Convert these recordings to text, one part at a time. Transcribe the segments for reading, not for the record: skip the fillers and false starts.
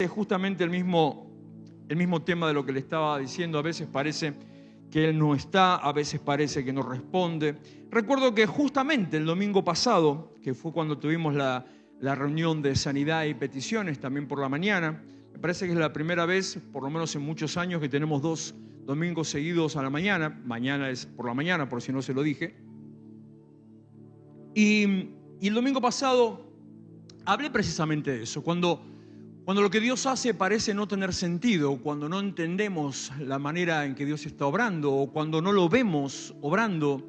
Es justamente el mismo tema de lo que le estaba diciendo. A veces parece que Él no está, a veces parece que no responde. Recuerdo que justamente el domingo pasado, que fue cuando tuvimos la reunión de sanidad y peticiones, también por la mañana, me parece que es la primera vez, por lo menos en muchos años, que tenemos 2 domingos seguidos a la mañana. Mañana es por la mañana, por si no se lo dije. Y el domingo pasado hablé precisamente de eso. Cuando lo que Dios hace parece no tener sentido, cuando no entendemos la manera en que Dios está obrando, o cuando no lo vemos obrando,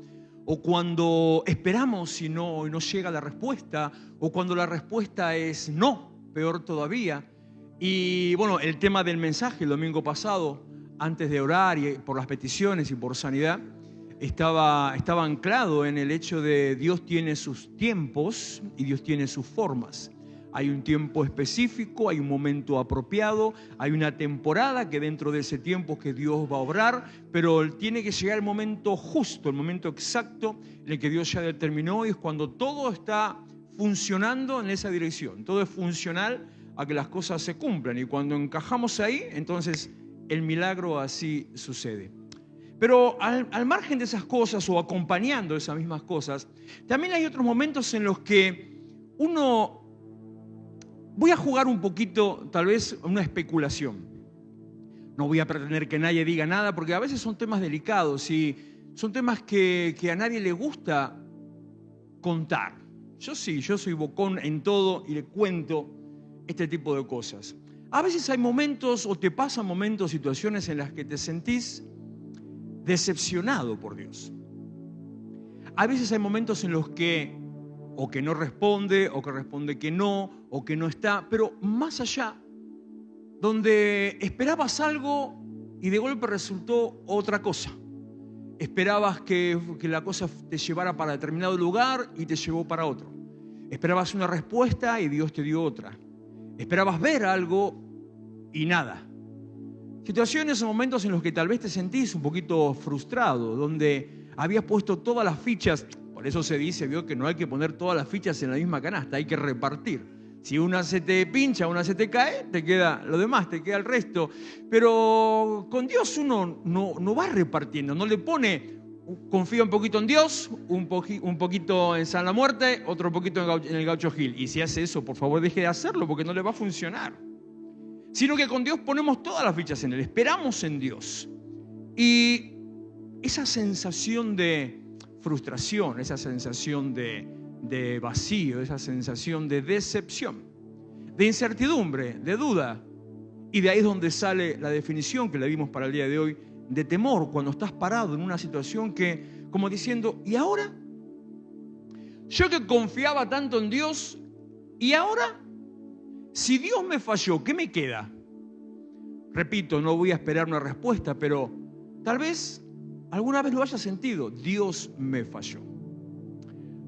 o cuando esperamos y no llega la respuesta, o cuando la respuesta es no, peor todavía. Y bueno, el tema del mensaje el domingo pasado, antes de orar y por las peticiones y por sanidad, estaba anclado en el hecho de Dios tiene sus tiempos y Dios tiene sus formas. Hay un tiempo específico, hay un momento apropiado, hay una temporada que dentro de ese tiempo que Dios va a obrar, pero tiene que llegar el momento justo, el momento exacto en el que Dios ya determinó, y es cuando todo está funcionando en esa dirección, todo es funcional a que las cosas se cumplan, y cuando encajamos ahí, entonces el milagro así sucede. Pero al margen de esas cosas, o acompañando esas mismas cosas, también hay otros momentos en los que uno... Voy a jugar un poquito, tal vez, una especulación. No voy a pretender que nadie diga nada, porque a veces son temas delicados y son temas que a nadie le gusta contar. Yo sí, yo soy bocón en todo y le cuento este tipo de cosas. A veces hay momentos, o te pasan momentos, situaciones en las que te sentís decepcionado por Dios. A veces hay momentos en los que o que no responde, o que responde que no, o que no está, pero más allá, donde esperabas algo y de golpe resultó otra cosa. Esperabas que la cosa te llevara para determinado lugar y te llevó para otro. Esperabas una respuesta y Dios te dio otra. Esperabas ver algo y nada. Situaciones o momentos en los que tal vez te sentís un poquito frustrado, donde habías puesto todas las fichas. Por eso se dice, vio, que no hay que poner todas las fichas en la misma canasta, hay que repartir. Si una se te pincha, una se te cae, te queda lo demás, te queda el resto. Pero con Dios uno no va repartiendo, no le pone, confía un poquito en Dios, un poquito en San la Muerte, otro poquito en el Gaucho Gil. Y si hace eso, por favor, deje de hacerlo, porque no le va a funcionar. Sino que con Dios ponemos todas las fichas en Él, esperamos en Dios. Y esa sensación de frustración, esa sensación de vacío, esa sensación de decepción, de incertidumbre, de duda. Y de ahí es donde sale la definición que le dimos para el día de hoy, de temor, cuando estás parado en una situación que, como diciendo, ¿y ahora? Yo que confiaba tanto en Dios, ¿y ahora? Si Dios me falló, ¿qué me queda? Repito, no voy a esperar una respuesta, pero tal vez alguna vez lo haya sentido. Dios me falló.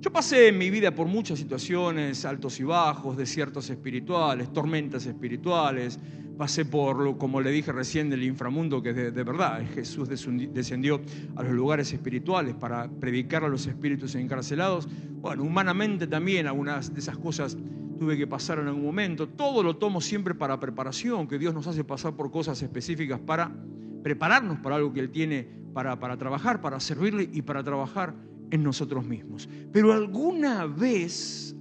Yo pasé en mi vida por muchas situaciones, altos y bajos, desiertos espirituales, tormentas espirituales. Pasé por, como le dije recién, el inframundo, que de verdad Jesús descendió a los lugares espirituales para predicar a los espíritus encarcelados. Bueno, humanamente también algunas de esas cosas tuve que pasar en algún momento. Todo lo tomo siempre para preparación, que Dios nos hace pasar por cosas específicas para prepararnos para algo que Él tiene para trabajar, para servirle y para trabajar en nosotros mismos. Pero alguna vez,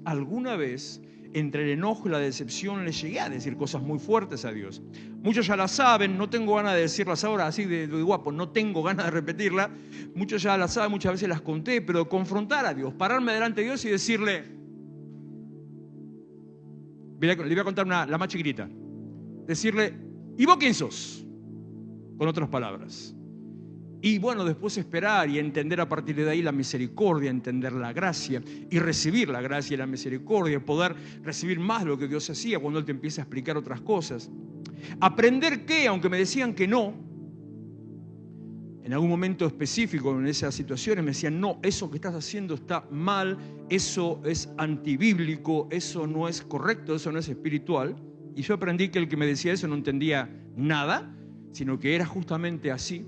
entre el enojo y la decepción, le llegué a decir cosas muy fuertes a Dios. Muchos ya las saben, no tengo ganas de decirlas ahora así de guapo, no tengo ganas de repetirlas. Muchos ya las saben, muchas veces las conté, pero confrontar a Dios, pararme delante de Dios y decirle, le voy a contar la más chiquitita, decirle, ¿y vos quién sos? Con otras palabras. Y bueno, después esperar y entender a partir de ahí la misericordia, entender la gracia y recibir la gracia y la misericordia, poder recibir más de lo que Dios hacía cuando Él te empieza a explicar otras cosas. Aprender que, aunque me decían que no, en algún momento específico en esas situaciones me decían, no, eso que estás haciendo está mal, eso es antibíblico, eso no es correcto, eso no es espiritual. Y yo aprendí que el que me decía eso no entendía nada, sino que era justamente así.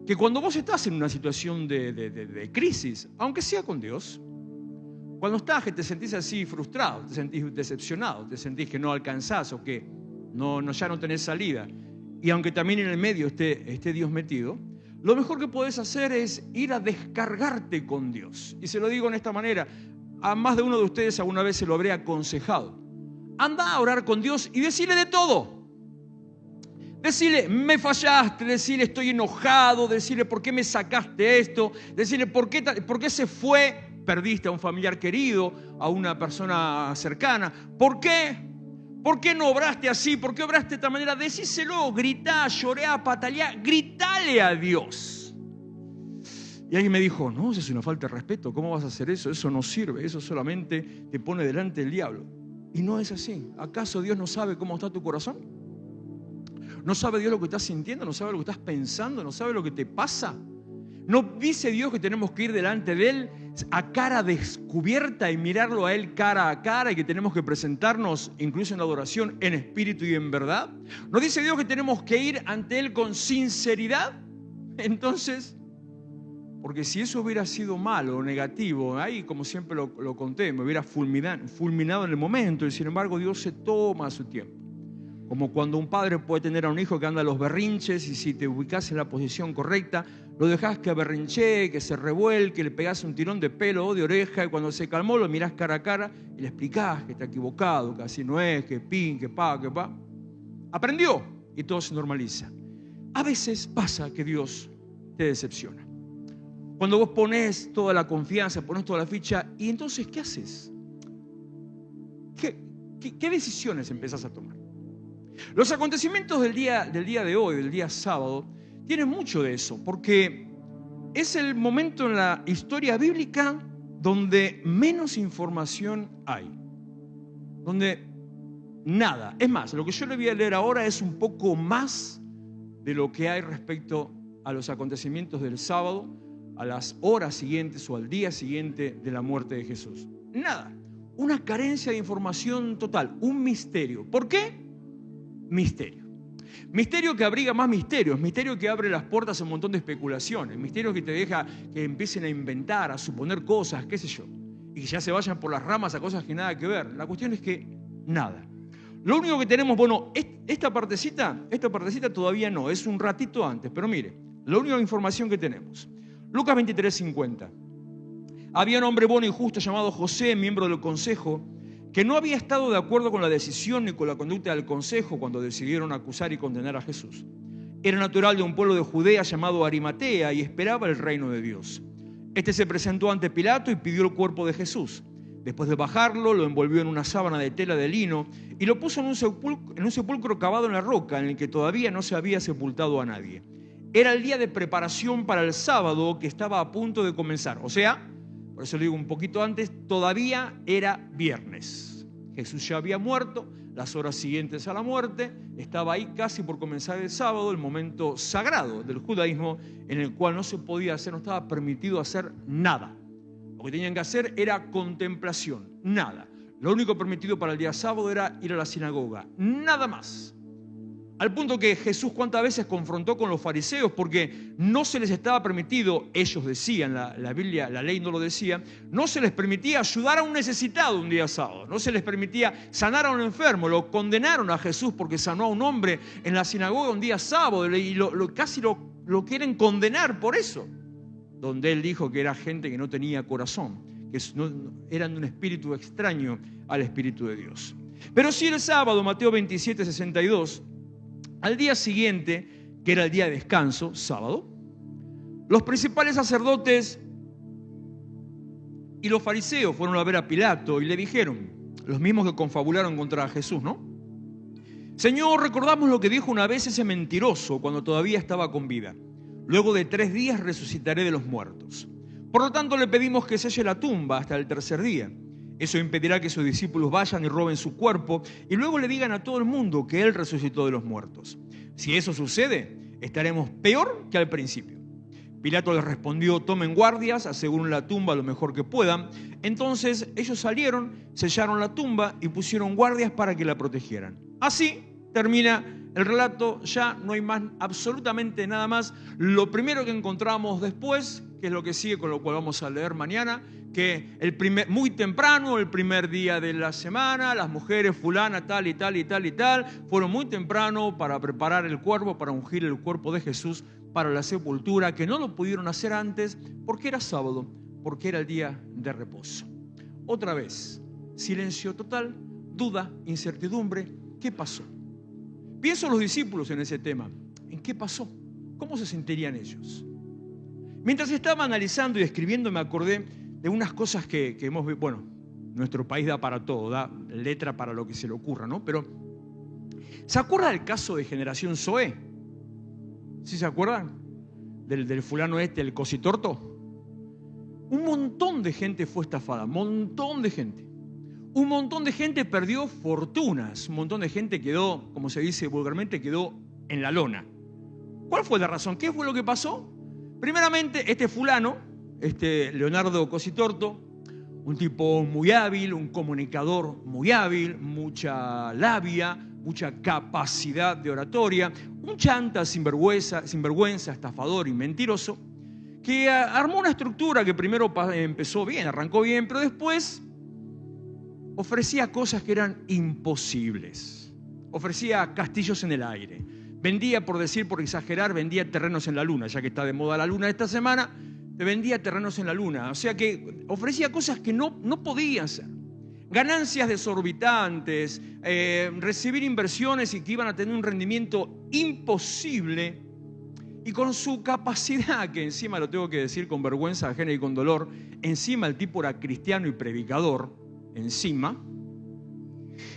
Que cuando vos estás en una situación de crisis, aunque sea con Dios, cuando estás que te sentís así frustrado, te sentís decepcionado, te sentís que no alcanzás o que ya no tenés salida. Y aunque también en el medio esté Dios metido, lo mejor que podés hacer es ir a descargarte con Dios. Y se lo digo en esta manera, a más de uno de ustedes alguna vez se lo habré aconsejado. Anda a orar con Dios y decirle de todo. Decirle, me fallaste, decirle, estoy enojado, decirle, ¿por qué me sacaste esto? Decirle, ¿por qué se fue? Perdiste a un familiar querido, a una persona cercana. ¿Por qué? ¿Por qué no obraste así? ¿Por qué obraste de esta manera? Decíselo, gritá, llorá, pataleá, gritale a Dios. Y alguien me dijo, no, eso es una falta de respeto, ¿cómo vas a hacer eso? Eso no sirve, eso solamente te pone delante del diablo. Y no es así. ¿Acaso Dios no sabe cómo está tu corazón? ¿No sabe Dios lo que estás sintiendo? ¿No sabe lo que estás pensando? ¿No sabe lo que te pasa? ¿No dice Dios que tenemos que ir delante de Él a cara descubierta y mirarlo a Él cara a cara y que tenemos que presentarnos incluso en la adoración en espíritu y en verdad? ¿No dice Dios que tenemos que ir ante Él con sinceridad? Entonces, porque si eso hubiera sido malo o negativo, ahí como siempre lo conté, me hubiera fulminado en el momento, y sin embargo Dios se toma su tiempo. Como cuando un padre puede tener a un hijo que anda a los berrinches y si te ubicás en la posición correcta, lo dejás que berrinchee, que se revuelque, le pegás un tirón de pelo o de oreja y cuando se calmó lo mirás cara a cara y le explicás que está equivocado, que así no es, que pin, que pa. Aprendió y todo se normaliza. A veces pasa que Dios te decepciona. Cuando vos ponés toda la confianza, ponés toda la ficha, y entonces, ¿qué haces? ¿Qué decisiones empezás a tomar? Los acontecimientos del día de hoy, del día sábado, tienen mucho de eso, porque es el momento en la historia bíblica donde menos información hay, donde nada. Es más, lo que yo le voy a leer ahora es un poco más de lo que hay respecto a los acontecimientos del sábado, a las horas siguientes o al día siguiente de la muerte de Jesús. Nada, una carencia de información total, un misterio. ¿Por qué? Misterio. Misterio que abriga más misterios, misterio que abre las puertas a un montón de especulaciones, misterio que te deja que empiecen a inventar, a suponer cosas, qué sé yo, y que ya se vayan por las ramas a cosas que nada que ver. La cuestión es que nada. Lo único que tenemos, bueno, esta partecita todavía no, es un ratito antes, pero mire, la única información que tenemos. Lucas 23:50. Había un hombre bueno y justo llamado José, miembro del consejo, que no había estado de acuerdo con la decisión ni con la conducta del consejo cuando decidieron acusar y condenar a Jesús. Era natural de un pueblo de Judea llamado Arimatea y esperaba el reino de Dios. Este se presentó ante Pilato y pidió el cuerpo de Jesús. Después de bajarlo, lo envolvió en una sábana de tela de lino y lo puso en un sepulcro cavado en la roca en el que todavía no se había sepultado a nadie. Era el día de preparación para el sábado que estaba a punto de comenzar. O sea, por eso lo digo un poquito antes, todavía era viernes. Jesús ya había muerto, las horas siguientes a la muerte, estaba ahí casi por comenzar el sábado, el momento sagrado del judaísmo en el cual no se podía hacer, no estaba permitido hacer nada. Lo que tenían que hacer era contemplación, nada. Lo único permitido para el día sábado era ir a la sinagoga, nada más. Al punto que Jesús cuántas veces confrontó con los fariseos porque no se les estaba permitido, ellos decían, la Biblia, la ley no lo decía, no se les permitía ayudar a un necesitado un día sábado, no se les permitía sanar a un enfermo. Lo condenaron a Jesús porque sanó a un hombre en la sinagoga un día sábado y casi lo quieren condenar por eso, donde él dijo que era gente que no tenía corazón, que eran de un espíritu extraño al Espíritu de Dios. Pero sí el sábado, Mateo 27:62, al día siguiente, que era el día de descanso, sábado, los principales sacerdotes y los fariseos fueron a ver a Pilato y le dijeron, los mismos que confabularon contra Jesús, ¿no? Señor, recordamos lo que dijo una vez ese mentiroso cuando todavía estaba con vida. Luego de 3 días resucitaré de los muertos. Por lo tanto, le pedimos que selle la tumba hasta el 3er día. Eso impedirá que sus discípulos vayan y roben su cuerpo y luego le digan a todo el mundo que Él resucitó de los muertos. Si eso sucede, estaremos peor que al principio. Pilato les respondió, tomen guardias, aseguren la tumba lo mejor que puedan. Entonces ellos salieron, sellaron la tumba y pusieron guardias para que la protegieran. Así termina el relato, ya no hay más, absolutamente nada más. Lo primero que encontramos después, que es lo que sigue, con lo cual vamos a leer mañana, que muy temprano, el primer día de la semana, las mujeres fulana, tal y tal y tal y tal, fueron muy temprano para preparar el cuerpo, para ungir el cuerpo de Jesús para la sepultura, que no lo pudieron hacer antes porque era sábado, porque era el día de reposo. Otra vez, silencio total, duda, incertidumbre. ¿Qué pasó? Pienso en los discípulos en ese tema. ¿En qué pasó? ¿Cómo se sentirían ellos? Mientras estaba analizando y escribiendo, me acordé de unas cosas que hemos visto. Bueno, nuestro país da para todo, da letra para lo que se le ocurra, ¿no? Pero, ¿se acuerda del caso de Generación Zoe? ¿Sí se acuerdan? Del fulano el cositorto. Un montón de gente fue estafada, un montón de gente. Un montón de gente perdió fortunas, un montón de gente quedó, como se dice vulgarmente, quedó en la lona. ¿Cuál fue la razón? ¿Qué fue lo que pasó? Primeramente, este fulano, Leonardo Cositorto, un tipo muy hábil, un comunicador muy hábil, mucha labia, mucha capacidad de oratoria, un chanta sinvergüenza, estafador y mentiroso, que armó una estructura que primero empezó bien, arrancó bien, pero después ofrecía cosas que eran imposibles. Ofrecía castillos en el aire. Vendía, por exagerar, vendía terrenos en la luna, ya que está de moda la luna esta semana, te vendía terrenos en la luna. O sea que ofrecía cosas que no podían ser. Ganancias desorbitantes, recibir inversiones y que iban a tener un rendimiento imposible. Y con su capacidad, que encima lo tengo que decir con vergüenza ajena y con dolor, encima el tipo era cristiano y predicador, encima.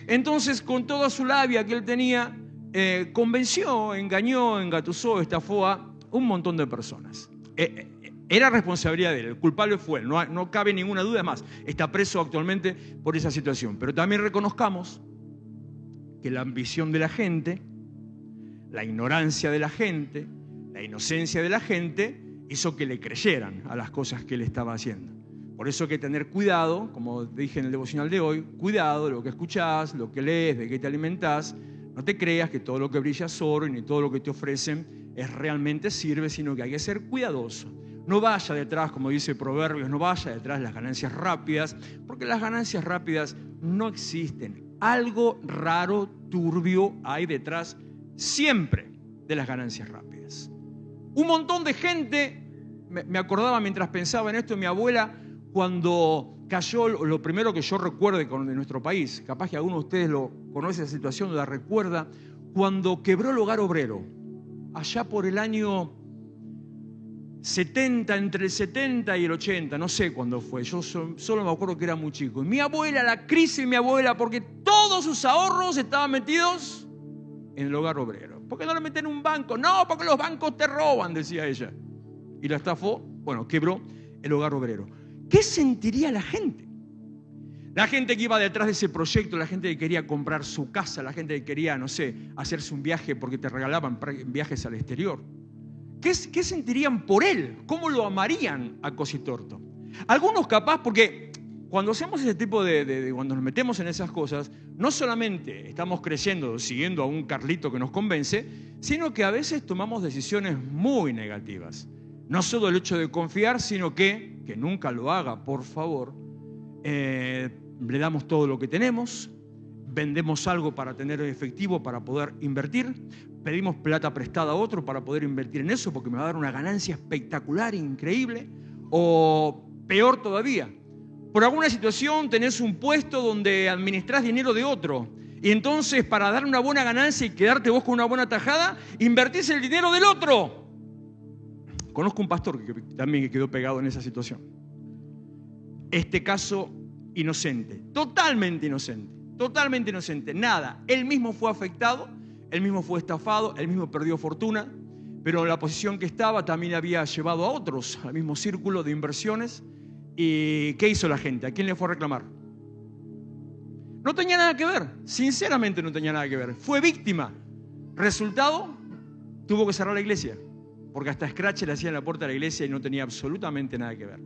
Entonces, con toda su labia que él tenía, convenció, engañó, engatusó, estafó a un montón de personas. Era responsabilidad de él, el culpable fue él, no cabe ninguna duda más. Está preso actualmente por esa situación. Pero también reconozcamos que la ambición de la gente, la ignorancia de la gente, la inocencia de la gente hizo que le creyeran a las cosas que él estaba haciendo. Por eso hay que tener cuidado, como dije en el devocional de hoy, cuidado de lo que escuchás, lo que lees, de qué te alimentás. No te creas que todo lo que brilla es oro y ni todo lo que te ofrecen realmente sirve, sino que hay que ser cuidadoso. No vaya detrás, como dice Proverbios, no vaya detrás de las ganancias rápidas, porque las ganancias rápidas no existen. Algo raro, turbio hay detrás siempre de las ganancias rápidas. Un montón de gente, me acordaba mientras pensaba en esto, mi abuela, cuando cayó, lo primero que yo recuerdo de nuestro país, capaz que alguno de ustedes lo conoce esa situación, la recuerda, cuando quebró el Hogar Obrero, allá por el año 70, entre el 70 y el 80, no sé cuándo fue, yo solo me acuerdo que era muy chico. Y mi abuela, la crisis de mi abuela, porque todos sus ahorros estaban metidos en el Hogar Obrero. ¿Por qué no lo meten en un banco? No, porque los bancos te roban, decía ella. Y la estafó, quebró el Hogar Obrero. ¿Qué sentiría la gente? La gente que iba detrás de ese proyecto, la gente que quería comprar su casa, la gente que quería, no sé, hacerse un viaje porque te regalaban viajes al exterior. ¿Qué sentirían por él? ¿Cómo lo amarían a Cositorto? Algunos capaz, porque cuando hacemos ese tipo cuando nos metemos en esas cosas, no solamente estamos creyendo, siguiendo a un Carlito que nos convence, sino que a veces tomamos decisiones muy negativas. No solo el hecho de confiar, sino que nunca lo haga, por favor. Le damos todo lo que tenemos, vendemos algo para tener efectivo, para poder invertir, pedimos plata prestada a otro para poder invertir en eso porque me va a dar una ganancia espectacular, increíble, o peor todavía, por alguna situación tenés un puesto donde administrás dinero de otro y entonces para dar una buena ganancia y quedarte vos con una buena tajada, invertís el dinero del otro. Conozco un pastor que también quedó pegado en esa situación. Este caso, inocente, totalmente inocente, nada. Él mismo fue afectado, él mismo fue estafado, él mismo perdió fortuna, pero en la posición que estaba también había llevado a otros al mismo círculo de inversiones. ¿Y qué hizo la gente? ¿A quién le fue a reclamar? No tenía nada que ver, sinceramente no tenía nada que ver. Fue víctima. Resultado, tuvo que cerrar la iglesia, porque hasta scratch le hacían en la puerta de la iglesia y no tenía absolutamente nada que ver.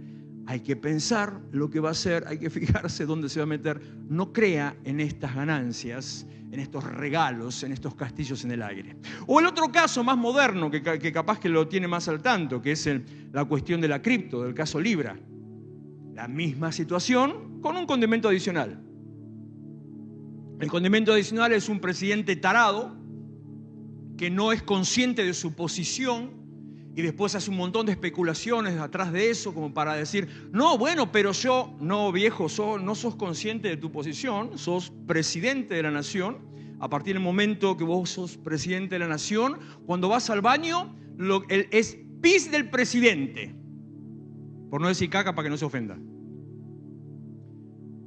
Hay que pensar lo que va a hacer, hay que fijarse dónde se va a meter. No crea en estas ganancias, en estos regalos, en estos castillos en el aire. O el otro caso más moderno, que capaz que lo tiene más al tanto, que es la cuestión de la cripto, del caso Libra. La misma situación con un condimento adicional. El condimento adicional es un presidente tarado que no es consciente de su posición y después hace un montón de especulaciones atrás de eso como para decir, no, bueno, pero yo, no viejo, no sos consciente de tu posición, sos presidente de la nación. A partir del momento que vos sos presidente de la nación, cuando vas al baño, es pis del presidente, por no decir caca para que no se ofenda.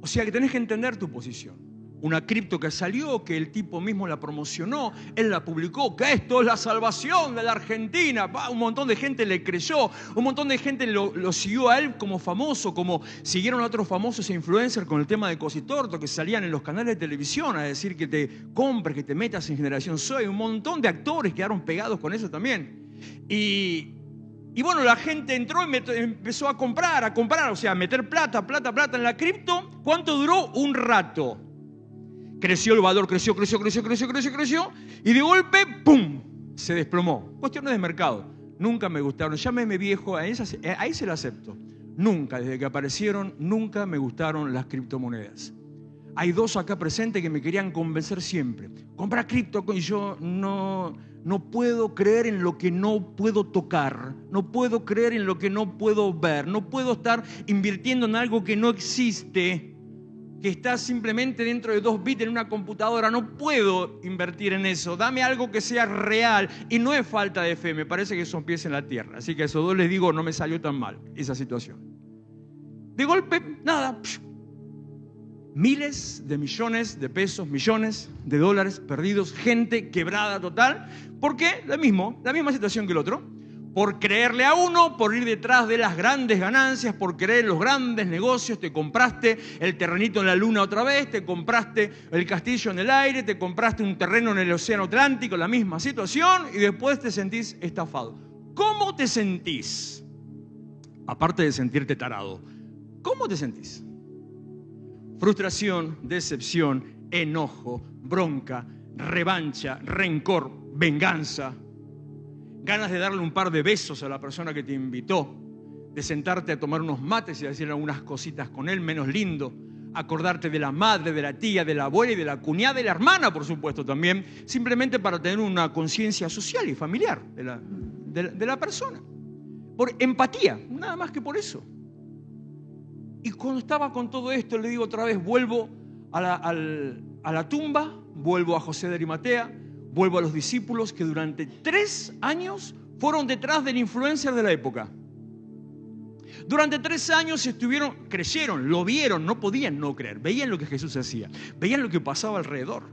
O sea que tenés que entender tu posición. Una cripto que salió, que el tipo mismo la promocionó, él la publicó, que esto es la salvación de la Argentina. Un montón de gente le creyó, un montón de gente lo siguió a él como famoso, como siguieron a otros famosos e influencers con el tema de Cositorto, que salían en los canales de televisión a decir que te compres, que te metas en Generación Soy. Un montón de actores quedaron pegados con eso también. Y bueno, la gente entró y empezó a comprar, o sea, a meter plata en la cripto. ¿Cuánto duró? Un rato. Creció el valor, creció. Y de golpe, ¡pum!, se desplomó. Cuestiones de mercado. Nunca me gustaron. Llámeme viejo, ahí se lo acepto. Nunca, desde que aparecieron, nunca me gustaron las criptomonedas. Hay dos acá presentes que me querían convencer siempre. Compra cripto, y yo no puedo creer en lo que no puedo tocar. No puedo creer en lo que no puedo ver. No puedo estar invirtiendo en algo que no existe, que está simplemente dentro de 2 bits en una computadora. No puedo invertir en eso. Dame algo que sea real. Y no es falta de fe, me parece que son pies en la tierra. Así que a esos dos les digo, no me salió tan mal esa situación. De golpe, nada. Miles de millones de pesos, millones de dólares perdidos, gente quebrada total. ¿Por qué? La misma situación que el otro. Por creerle a uno, por ir detrás de las grandes ganancias, por creer en los grandes negocios. Te compraste el terrenito en la luna otra vez, te compraste el castillo en el aire, te compraste un terreno en el océano Atlántico, la misma situación, y después te sentís estafado. ¿Cómo te sentís? Aparte de sentirte tarado, ¿cómo te sentís? Frustración, decepción, enojo, bronca, revancha, rencor, venganza. Ganas de darle un par de besos a la persona que te invitó, de sentarte a tomar unos mates y decir algunas cositas con él, menos lindo, acordarte de la madre, de la tía, de la abuela y de la cuñada y la hermana, por supuesto, también, simplemente para tener una conciencia social y familiar de la persona. Por empatía, nada más que por eso. Y cuando estaba con todo esto, le digo otra vez, vuelvo a la tumba, vuelvo a José de Arimatea, vuelvo a los discípulos que durante 3 años fueron detrás del influencer de la época. Durante 3 años creyeron, lo vieron, no podían no creer. Veían lo que Jesús hacía, veían lo que pasaba alrededor,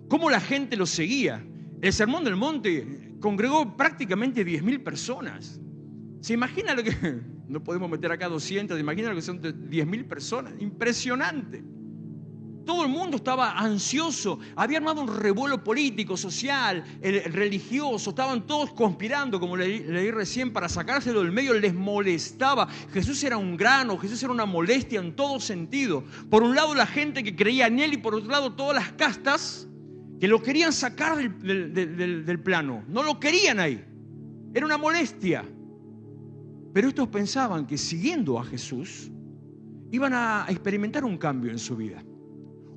cómo la gente lo seguía. El Sermón del Monte congregó prácticamente 10.000 personas. ¿Se imagina lo que? No podemos meter acá 200, imagina lo que son 10.000 personas. Impresionante. Todo el mundo estaba ansioso, había armado un revuelo político, social, religioso, estaban todos conspirando, como leí recién, para sacárselo del medio. Les molestaba. Jesús era un grano, Jesús era una molestia en todo sentido. Por un lado la gente que creía en él y por otro lado todas las castas que lo querían sacar del plano. No lo querían ahí. Era una molestia. Pero estos pensaban que siguiendo a Jesús iban a experimentar un cambio en su vida.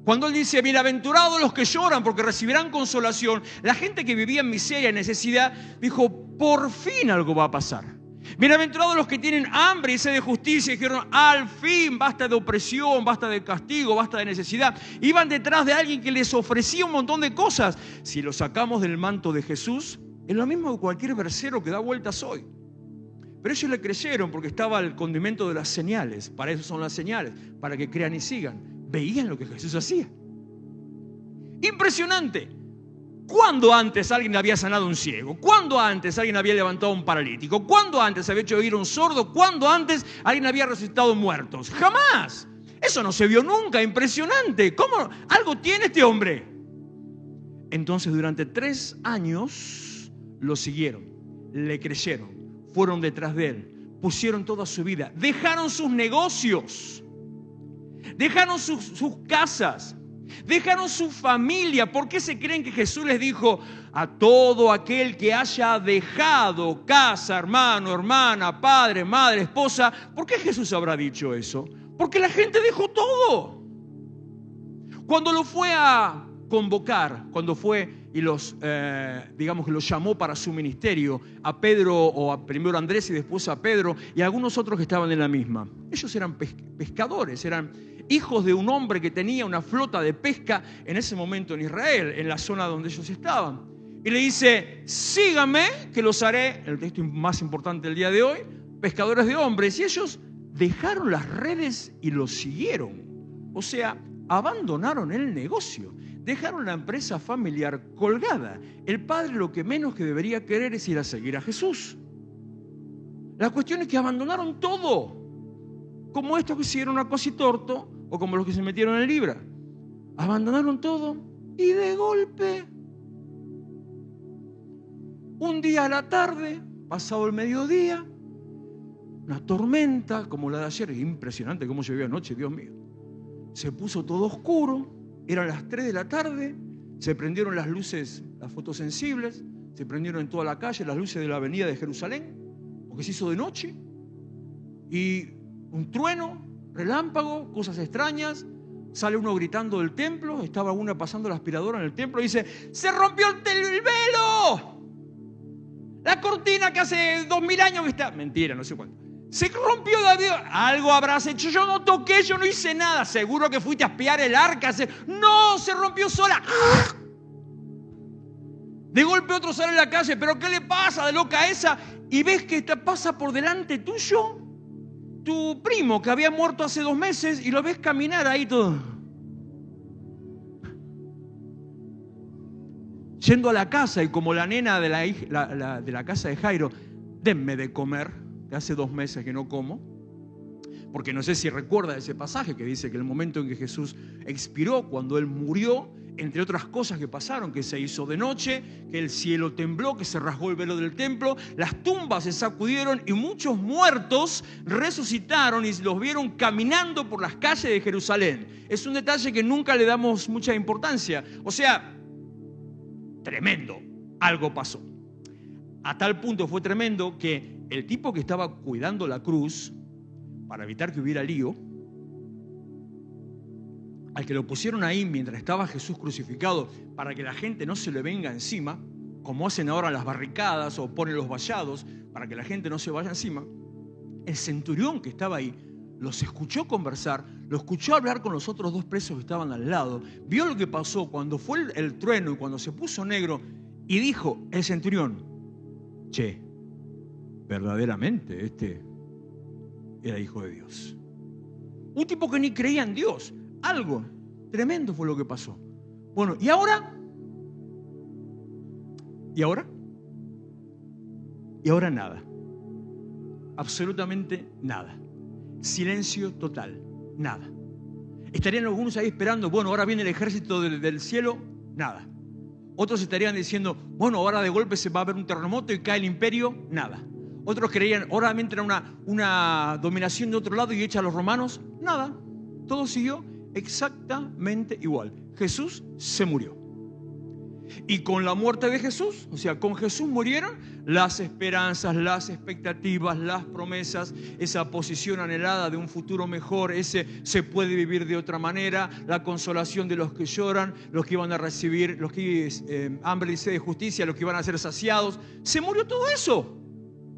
Cuando él dice, bienaventurados los que lloran porque recibirán consolación, la gente que vivía en miseria y necesidad dijo, por fin algo va a pasar. Bienaventurados los que tienen hambre y sed de justicia, dijeron, al fin, basta de opresión, basta de castigo, basta de necesidad. Iban detrás de alguien que les ofrecía un montón de cosas. Si lo sacamos del manto de Jesús, es lo mismo que cualquier versero que da vueltas hoy. Pero ellos le creyeron porque estaba el condimento de las señales. Para eso son las señales, para que crean y sigan. Veían lo que Jesús hacía. Impresionante. ¿Cuándo antes alguien había sanado a un ciego? ¿Cuándo antes alguien había levantado a un paralítico? ¿Cuándo antes había hecho oír a un sordo? ¿Cuándo antes alguien había resucitado muertos? ¡Jamás! Eso no se vio nunca. Impresionante. ¿Cómo? Algo tiene este hombre. Entonces durante 3 años lo siguieron, le creyeron, fueron detrás de él, pusieron toda su vida, dejaron sus negocios, dejaron sus casas, Dejaron su familia. ¿Por qué se creen que Jesús les dijo a todo aquel que haya dejado casa, hermano, hermana, padre, madre, esposa? ¿Por qué Jesús habrá dicho eso? Porque la gente dejó todo. Cuando lo fue a convocar, cuando fue y digamos que los llamó para su ministerio, a Pedro, o a primero a Andrés y después a Pedro y a algunos otros que estaban en la misma. Ellos eran pescadores, eran hijos de un hombre que tenía una flota de pesca en ese momento en Israel, en la zona donde ellos estaban. Y le dice: síganme, que los haré, el texto más importante del día de hoy, pescadores de hombres. Y ellos dejaron las redes y los siguieron. O sea, abandonaron el negocio, dejaron la empresa familiar colgada. El padre lo que menos que debería querer es ir a seguir a Jesús. La cuestión es que abandonaron todo, como estos que hicieron a Cositorto o como los que se metieron en Libra. Abandonaron todo y de golpe, un día a la tarde, pasado el mediodía, una tormenta como la de ayer. Impresionante cómo llovió anoche, Dios mío. Se puso todo oscuro, eran las 3 de la tarde, se prendieron las luces, las fotosensibles, se prendieron en toda la calle las luces de la avenida de Jerusalén, porque se hizo de noche, y un trueno, relámpago, cosas extrañas. Sale uno gritando del templo, estaba una pasando la aspiradora en el templo y dice: ¡se rompió el velo! La cortina que hace 2000 años que está... Mentira, no sé cuánto. Se rompió David. Algo habrás hecho. Yo no toqué, yo no hice nada. Seguro que fuiste a espiar el arca. No, se rompió sola. De golpe otro sale a la calle. ¿Pero qué le pasa de loca esa? Y ves que pasa por delante tuyo tu primo que había muerto hace 2 meses y lo ves caminar ahí todo. Yendo a la casa, y como la nena de la casa de Jairo: denme de comer, que hace 2 meses que no como. Porque no sé si recuerda ese pasaje que dice que el momento en que Jesús expiró, cuando Él murió, entre otras cosas que pasaron, que se hizo de noche, que el cielo tembló, que se rasgó el velo del templo, las tumbas se sacudieron y muchos muertos resucitaron y los vieron caminando por las calles de Jerusalén. Es un detalle que nunca le damos mucha importancia. O sea, tremendo, algo pasó. A tal punto fue tremendo que el tipo que estaba cuidando la cruz, para evitar que hubiera lío, al que lo pusieron ahí mientras estaba Jesús crucificado, para que la gente no se le venga encima, como hacen ahora las barricadas o ponen los vallados, para que la gente no se vaya encima, el centurión que estaba ahí los escuchó conversar, lo escuchó hablar con los otros 2 presos que estaban al lado, vio lo que pasó cuando fue el trueno y cuando se puso negro, y dijo el centurión: che, verdaderamente este era hijo de Dios. Un tipo que ni creía en Dios. Algo tremendo fue lo que pasó. Bueno, ¿y ahora? ¿Y ahora? Y ahora nada. Absolutamente nada. Silencio total. Nada. Estarían algunos ahí esperando: bueno, ahora viene el ejército del cielo. Nada. Otros estarían diciendo: bueno, ahora de golpe se va a haber un terremoto y cae el imperio. Nada. Otros creían: ahora entra una dominación de otro lado y echa a los romanos. Nada. Todo siguió exactamente igual. Jesús se murió. Y con la muerte de Jesús, o sea, con Jesús murieron las esperanzas, las expectativas, las promesas, esa posición anhelada de un futuro mejor, ese se puede vivir de otra manera, la consolación de los que lloran, los que iban a recibir, los que hambre y sed de justicia, los que iban a ser saciados. Se murió todo eso.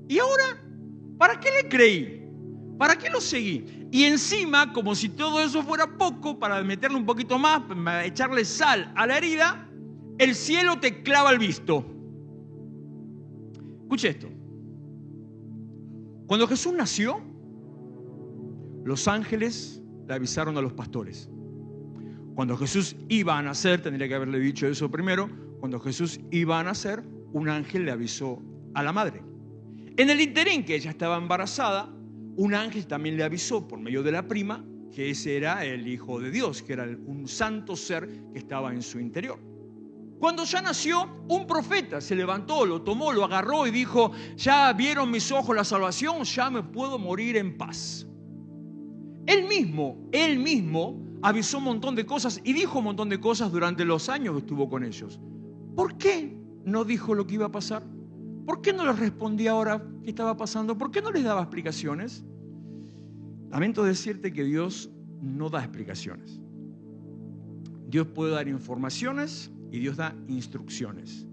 ¿Y ahora? ¿Para qué le creí? ¿Para qué lo seguí? Y encima, como si todo eso fuera poco, para meterle un poquito más, para echarle sal a la herida, el cielo te clava el visto. Escuche esto. Cuando Jesús nació, los ángeles le avisaron a los pastores. Cuando Jesús iba a nacer, tendría que haberle dicho eso primero, cuando Jesús iba a nacer, un ángel le avisó a la madre. En el interín que ella estaba embarazada, un ángel también le avisó por medio de la prima que ese era el Hijo de Dios, que era un santo ser que estaba en su interior. Cuando ya nació, un profeta se levantó, lo tomó, lo agarró y dijo: ya vieron mis ojos la salvación, ya me puedo morir en paz. Él mismo avisó un montón de cosas y dijo un montón de cosas durante los años que estuvo con ellos. ¿Por qué no dijo lo que iba a pasar? ¿Por qué no les respondía ahora qué estaba pasando? ¿Por qué no les daba explicaciones? Lamento decirte que Dios no da explicaciones. Dios puede dar informaciones y Dios da instrucciones.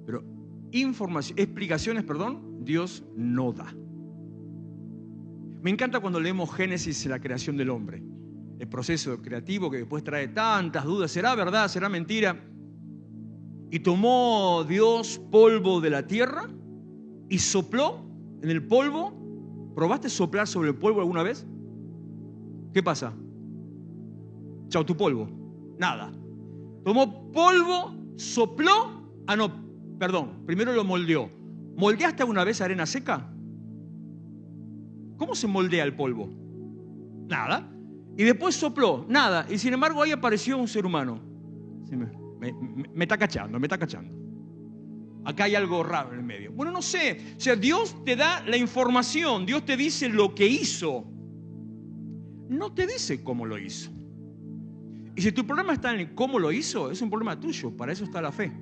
Pero explicaciones, Dios no da. Me encanta cuando leemos Génesis, la creación del hombre. El proceso creativo que después trae tantas dudas. ¿Será verdad? ¿Será mentira? Y tomó Dios polvo de la tierra y sopló en el polvo. ¿Probaste soplar sobre el polvo alguna vez? ¿Qué pasa? Chau, tu polvo. Nada. Tomó polvo, sopló. Primero lo moldeó. ¿Moldeaste alguna vez arena seca? ¿Cómo se moldea el polvo? Nada. Y después sopló. Nada. Y sin embargo ahí apareció un ser humano. Sí, me está cachando. Acá hay algo raro en el medio. Bueno, no sé. O sea, Dios te da la información. Dios te dice lo que hizo. No te dice cómo lo hizo. Y si tu problema está en cómo lo hizo, es un problema tuyo. Para eso está la fe.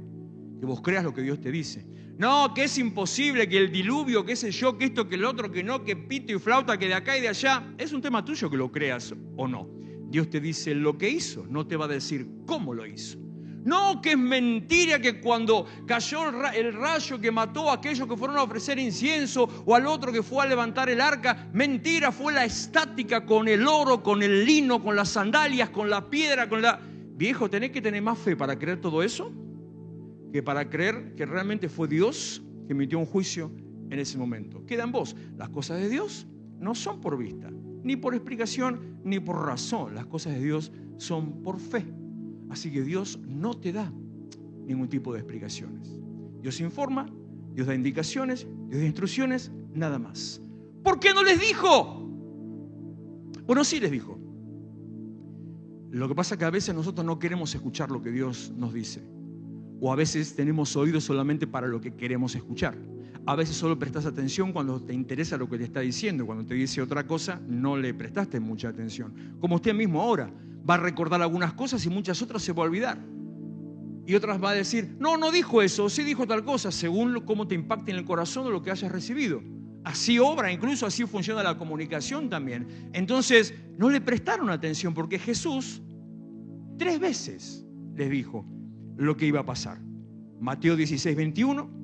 Que vos creas lo que Dios te dice. No, que es imposible, que el diluvio, qué sé yo, que esto, que el otro, que no, que pito y flauta, que de acá y de allá. Es un tema tuyo que lo creas o no. Dios te dice lo que hizo, no te va a decir cómo lo hizo. No, que es mentira que cuando cayó el rayo que mató a aquellos que fueron a ofrecer incienso o al otro que fue a levantar el arca, mentira, fue la estática con el oro, con el lino, con las sandalias, con la piedra, con la... Viejo, tenés que tener más fe para creer todo eso que para creer que realmente fue Dios que emitió un juicio en ese momento. Queda en vos. Las cosas de Dios no son por vista, ni por explicación, ni por razón. Las cosas de Dios son por fe. Así que Dios no te da ningún tipo de explicaciones. Dios informa, Dios da indicaciones, Dios da instrucciones, nada más. ¿Por qué no les dijo? Bueno, sí les dijo. Lo que pasa es que a veces nosotros no queremos escuchar lo que Dios nos dice. O a veces tenemos oídos solamente para lo que queremos escuchar. A veces solo prestas atención cuando te interesa lo que te está diciendo. Cuando te dice otra cosa, no le prestaste mucha atención. Como usted mismo ahora. Va a recordar algunas cosas y muchas otras se va a olvidar. Y otras va a decir, no dijo eso, sí dijo tal cosa, según cómo te impacte en el corazón o lo que hayas recibido. Así obra, incluso así funciona la comunicación también. Entonces, no le prestaron atención porque Jesús 3 veces les dijo lo que iba a pasar. Mateo 16, 21.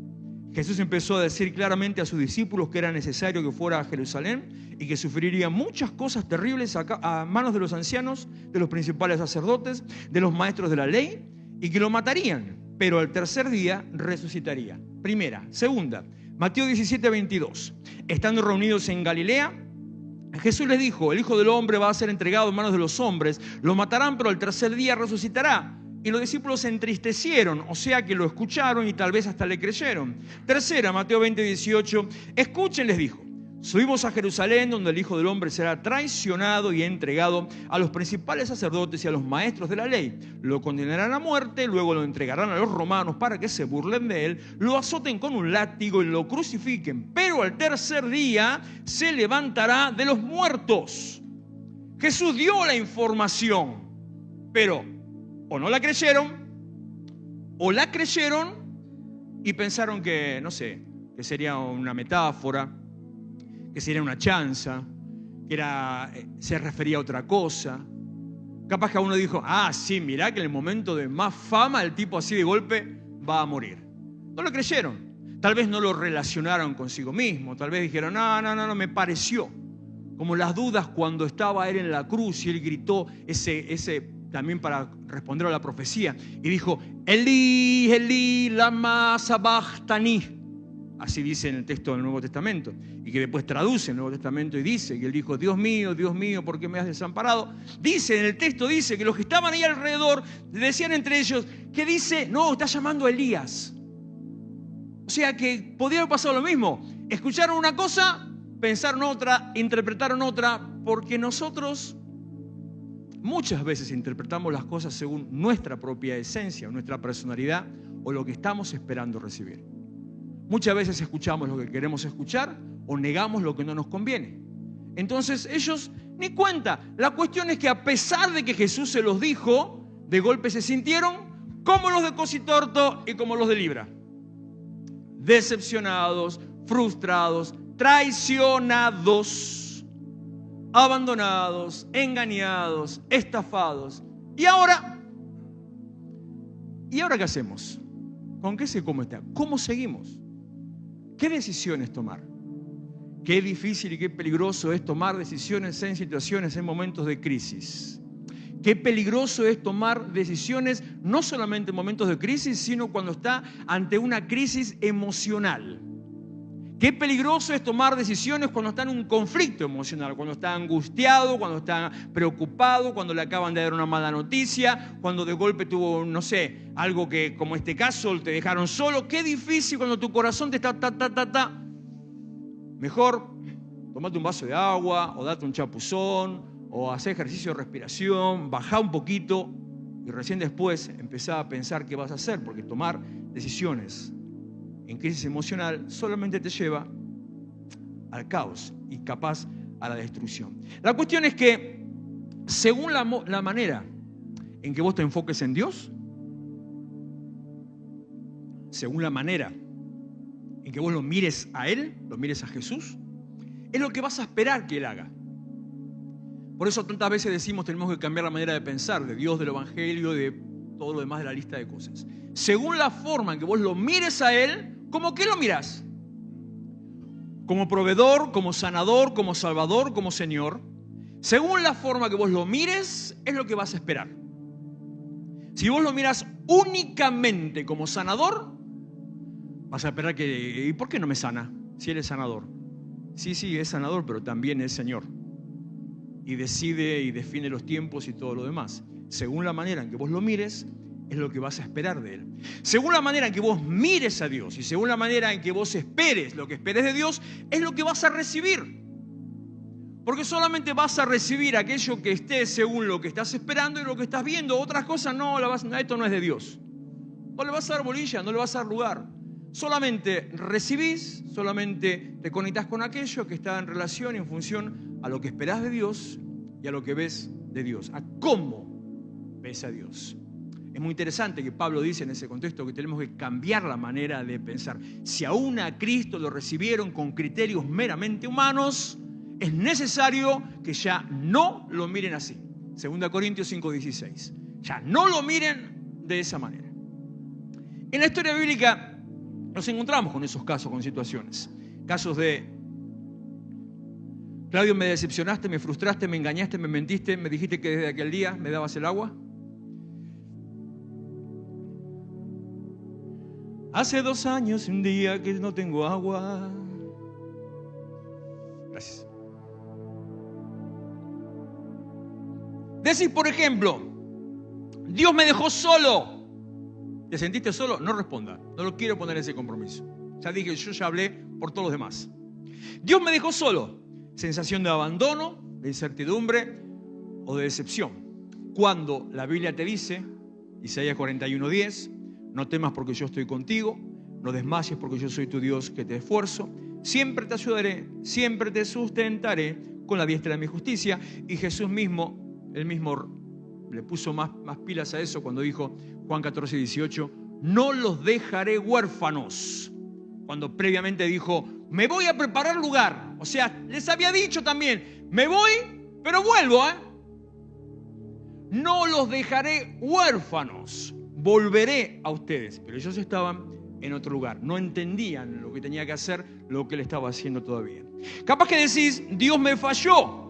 Jesús empezó a decir claramente a sus discípulos que era necesario que fuera a Jerusalén y que sufriría muchas cosas terribles a manos de los ancianos, de los principales sacerdotes, de los maestros de la ley, y que lo matarían, pero al tercer día resucitaría. Primera. Segunda, Mateo 17, 22. Estando reunidos en Galilea, Jesús les dijo, el Hijo del Hombre va a ser entregado en manos de los hombres, lo matarán, pero al tercer día resucitará. Y los discípulos se entristecieron, o sea que lo escucharon y tal vez hasta le creyeron. Tercera, Mateo 20, 18. Escuchen, les dijo, subimos a Jerusalén donde el Hijo del Hombre será traicionado y entregado a los principales sacerdotes y a los maestros de la ley. Lo condenarán a muerte, luego lo entregarán a los romanos para que se burlen de él, lo azoten con un látigo y lo crucifiquen. Pero al tercer día se levantará de los muertos. Jesús dio la información, pero o no la creyeron, o la creyeron y pensaron que, no sé, que sería una metáfora, que sería una chanza, que se refería a otra cosa. Capaz que uno dijo, sí, mirá que en el momento de más fama el tipo así de golpe va a morir. No lo creyeron. Tal vez no lo relacionaron consigo mismo. Tal vez dijeron, no, me pareció. Como las dudas cuando estaba él en la cruz y él gritó ese también para responder a la profecía, y dijo, Elí, Elí, lama sabachthani. Así dice en el texto del Nuevo Testamento, y que después traduce el Nuevo Testamento y dice que él dijo, Dios mío, ¿por qué me has desamparado? Dice, en el texto dice que los que estaban ahí alrededor decían entre ellos, que dice, no, está llamando a Elías. O sea que podría haber pasado lo mismo. Escucharon una cosa, pensaron otra, interpretaron otra, porque nosotros muchas veces interpretamos las cosas según nuestra propia esencia, nuestra personalidad o lo que estamos esperando recibir. Muchas veces escuchamos lo que queremos escuchar o negamos lo que no nos conviene. Entonces ellos ni cuenta. La cuestión es que a pesar de que Jesús se los dijo, de golpe se sintieron como los de Cositorto y como los de Libra. Decepcionados, frustrados, traicionados, abandonados, engañados, estafados. ¿Y ahora qué hacemos? ¿Con qué se come está? ¿Cómo seguimos? ¿Qué decisiones tomar? Qué difícil y qué peligroso es tomar decisiones en situaciones, en momentos de crisis. Qué peligroso es tomar decisiones no solamente en momentos de crisis, sino cuando está ante una crisis emocional. Qué peligroso es tomar decisiones cuando está en un conflicto emocional, cuando está angustiado, cuando está preocupado, cuando le acaban de dar una mala noticia, cuando de golpe tuvo, no sé, algo que, como este caso, te dejaron solo. Qué difícil cuando tu corazón te está Mejor tomate un vaso de agua o date un chapuzón o hacer ejercicio de respiración, bajá un poquito y recién después empezá a pensar qué vas a hacer, porque tomar decisiones en crisis emocional solamente te lleva al caos y capaz a la destrucción. La cuestión es que según la manera en que vos te enfoques en Dios, según la manera en que vos lo mires a Él, lo mires a Jesús, es lo que vas a esperar que Él haga. Por eso tantas veces decimos tenemos que cambiar la manera de pensar de Dios, del Evangelio, de todo lo demás de la lista de cosas. Según la forma en que vos lo mires a Él, ¿cómo qué lo mirás? Como proveedor, como sanador, como salvador, como Señor. Según la forma que vos lo mires, es lo que vas a esperar. Si vos lo miras únicamente como sanador, vas a esperar que, ¿y por qué no me sana? Si Él es sanador. Sí, es sanador, pero también es Señor. Y decide y define los tiempos y todo lo demás. Según la manera en que vos lo mires, es lo que vas a esperar de Él. Según la manera en que vos mires a Dios y según la manera en que vos esperes lo que esperes de Dios, es lo que vas a recibir. Porque solamente vas a recibir aquello que esté según lo que estás esperando y lo que estás viendo. Otras cosas no, esto no es de Dios. No le vas a dar bolilla, no le vas a dar lugar. Solamente recibís, solamente te conectás con aquello que está en relación y en función a lo que esperás de Dios y a lo que ves de Dios, a cómo ves a Dios. Es muy interesante que Pablo dice en ese contexto que tenemos que cambiar la manera de pensar. Si aún a Cristo lo recibieron con criterios meramente humanos, es necesario que ya no lo miren así. 2 Corintios 5:16. Ya no lo miren de esa manera. En la historia bíblica nos encontramos con esos casos, con situaciones. Casos de: Claudio, me decepcionaste, me frustraste, me engañaste, me mentiste, me dijiste que desde aquel día me dabas el agua. Hace 2 años y un día que no tengo agua. Gracias. Decís, por ejemplo, Dios me dejó solo. ¿Te sentiste solo? No responda. No lo quiero poner en ese compromiso. Ya dije, yo ya hablé por todos los demás. Dios me dejó solo. Sensación de abandono, de incertidumbre o de decepción. Cuando la Biblia te dice, Isaías 41:10, no temas porque yo estoy contigo, no desmayes porque yo soy tu Dios que te esfuerzo, siempre te ayudaré, siempre te sustentaré con la diestra de mi justicia. Y Jesús mismo, él mismo le puso más pilas a eso cuando dijo, Juan 14:18, no los dejaré huérfanos. Cuando previamente dijo, me voy a preparar lugar. O sea, les había dicho también, me voy, pero vuelvo, No los dejaré huérfanos. Volveré a ustedes. Pero ellos estaban en otro lugar. No entendían lo que tenía que hacer, lo que él estaba haciendo todavía. Capaz que decís, Dios me falló.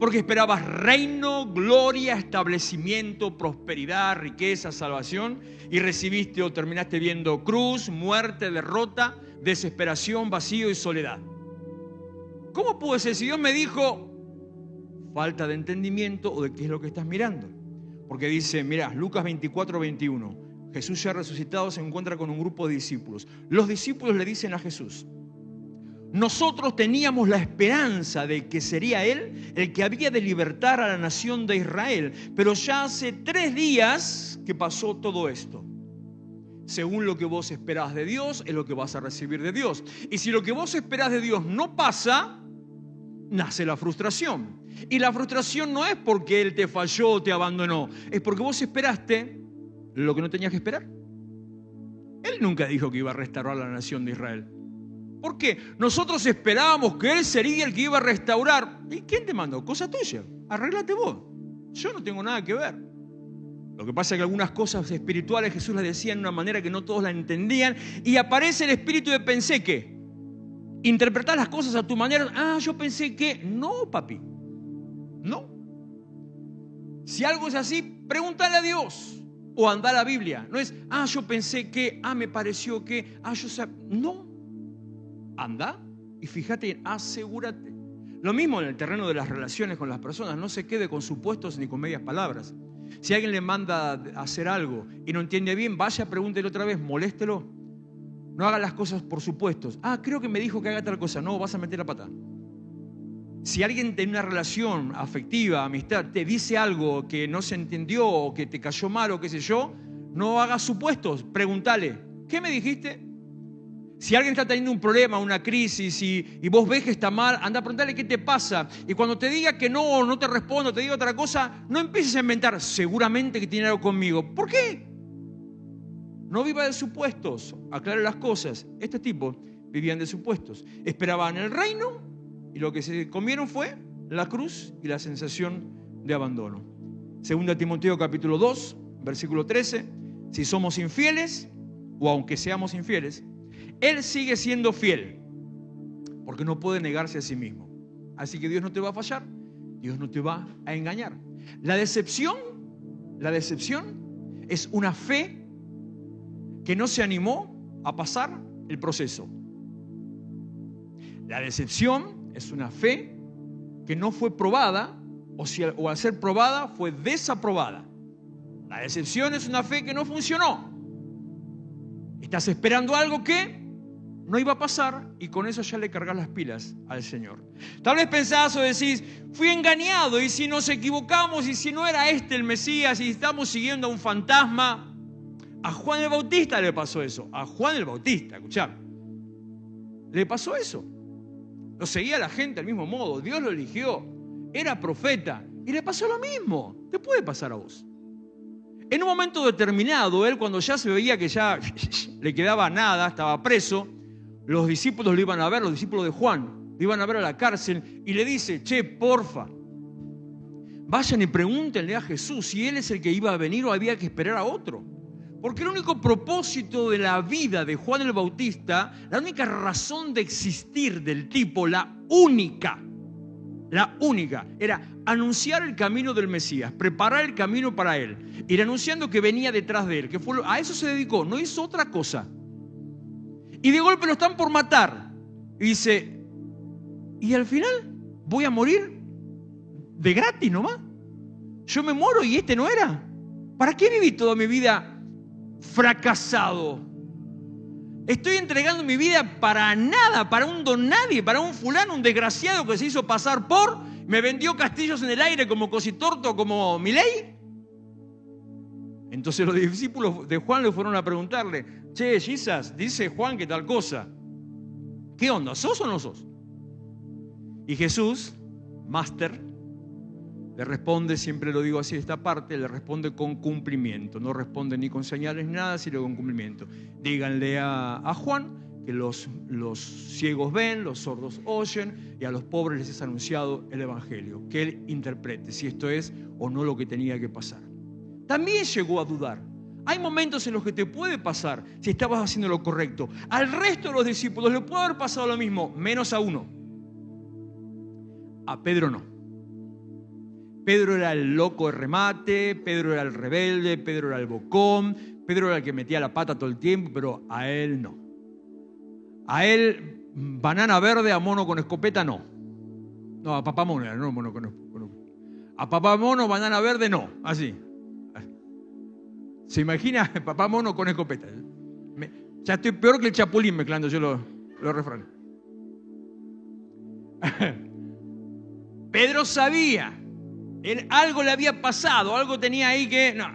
Porque esperabas reino, gloria, establecimiento, prosperidad, riqueza, salvación. Y recibiste o terminaste viendo cruz, muerte, derrota, desesperación, vacío y soledad. ¿Cómo puede ser si Dios me dijo falta de entendimiento o de qué es lo que estás mirando? Porque dice, mirá, Lucas 24:21, Jesús ya resucitado se encuentra con un grupo de discípulos. Los discípulos le dicen a Jesús, nosotros teníamos la esperanza de que sería Él el que había de libertar a la nación de Israel, pero ya hace 3 días que pasó todo esto. Según lo que vos esperás de Dios, es lo que vas a recibir de Dios. Y si lo que vos esperás de Dios no pasa, nace la frustración. Y la frustración no es porque Él te falló o te abandonó, es porque vos esperaste lo que no tenías que esperar. Él nunca dijo que iba a restaurar la nación de Israel. ¿Por qué? Nosotros esperábamos que Él sería el que iba a restaurar. ¿Y quién te mandó? Cosa tuya. Arréglate vos. Yo no tengo nada que ver. Lo que pasa es que algunas cosas espirituales Jesús las decía de una manera que no todos la entendían. Y aparece el espíritu de pensé que. Interpretar las cosas a tu manera. Ah, yo pensé que. No, papi. No. Si algo es así, pregúntale a Dios. O anda a la Biblia. No es, yo pensé que. Me pareció que. Yo sabía. No. Anda y fíjate, asegúrate. Lo mismo en el terreno de las relaciones con las personas. No se quede con supuestos ni con medias palabras. Si alguien le manda a hacer algo y no entiende bien, vaya, pregúntele otra vez, moléstelo. No haga las cosas por supuestos. Creo que me dijo que haga tal cosa. No, vas a meter la pata. Si alguien tiene una relación afectiva, amistad, te dice algo que no se entendió o que te cayó mal o qué sé yo, no hagas supuestos. Pregúntale, ¿qué me dijiste? Si alguien está teniendo un problema, una crisis y vos ves que está mal, anda a preguntarle qué te pasa. Y cuando te diga que no o no te respondo, te diga otra cosa, no empieces a inventar, seguramente que tiene algo conmigo. ¿Por qué? No viva de supuestos, aclare las cosas. Este tipo vivían de supuestos. Esperaban el reino y lo que se comieron fue la cruz y la sensación de abandono. 2 Timoteo capítulo 2, versículo 13. Si somos infieles, o aunque seamos infieles, Él sigue siendo fiel, porque no puede negarse a sí mismo. Así que Dios no te va a fallar, Dios no te va a engañar. La decepción es una fe que no se animó a pasar el proceso. La decepción es una fe que no fue probada, o al ser probada fue desaprobada. La decepción es una fe que no funcionó. Estás esperando algo que no iba a pasar y con eso ya le cargas las pilas al Señor. Tal vez pensás o decís, fui engañado, y si nos equivocamos, y si no era este el Mesías, y estamos siguiendo a un fantasma. A Juan el Bautista le pasó eso. A Juan el Bautista, escuchá, le pasó eso. Lo seguía la gente del mismo modo. Dios lo eligió. Era profeta. Y le pasó lo mismo. Te puede pasar a vos. En un momento determinado, él cuando ya se veía que ya le quedaba nada, estaba preso, los discípulos lo iban a ver, los discípulos de Juan, lo iban a ver a la cárcel y le dice, che, porfa, vayan y pregúntenle a Jesús si Él es el que iba a venir o había que esperar a otro. Porque el único propósito de la vida de Juan el Bautista, la única razón de existir del tipo, la única, era anunciar el camino del Mesías, preparar el camino para Él, ir anunciando que venía detrás de Él, a eso se dedicó, no hizo otra cosa. Y de golpe lo están por matar. Y dice, y al final voy a morir de gratis nomás. Yo me muero y este no era. ¿Para qué viví toda mi vida fracasado? Estoy entregando mi vida para nada, para un don nadie, para un fulano, un desgraciado que se hizo pasar por, me vendió castillos en el aire como Cositorto, como Milei. Entonces los discípulos de Juan le fueron a preguntarle, che, Jesús, dice Juan que tal cosa. ¿Qué onda? ¿Sos o no sos? Y Jesús, máster, le responde, siempre lo digo así esta parte, le responde con cumplimiento. No responde ni con señales ni nada, sino con cumplimiento. Díganle a Juan que los ciegos ven, los sordos oyen y a los pobres les es anunciado el Evangelio. Que él interprete si esto es o no lo que tenía que pasar. También llegó a dudar. Hay momentos en los que te puede pasar si estabas haciendo lo correcto. Al resto de los discípulos le puede haber pasado lo mismo, menos a uno. A Pedro no. Pedro era el loco de remate, Pedro era el rebelde, Pedro era el bocón, Pedro era el que metía la pata todo el tiempo, pero a él no. A él, banana verde a mono con escopeta, no. No, a papá mono era, no mono con escopeta. A papá mono, banana verde, no. Así. ¿Se imagina papá mono con escopeta? Ya estoy peor que el chapulín mezclando yo los refranes. Pedro sabía. Algo le había pasado, algo tenía ahí que... No.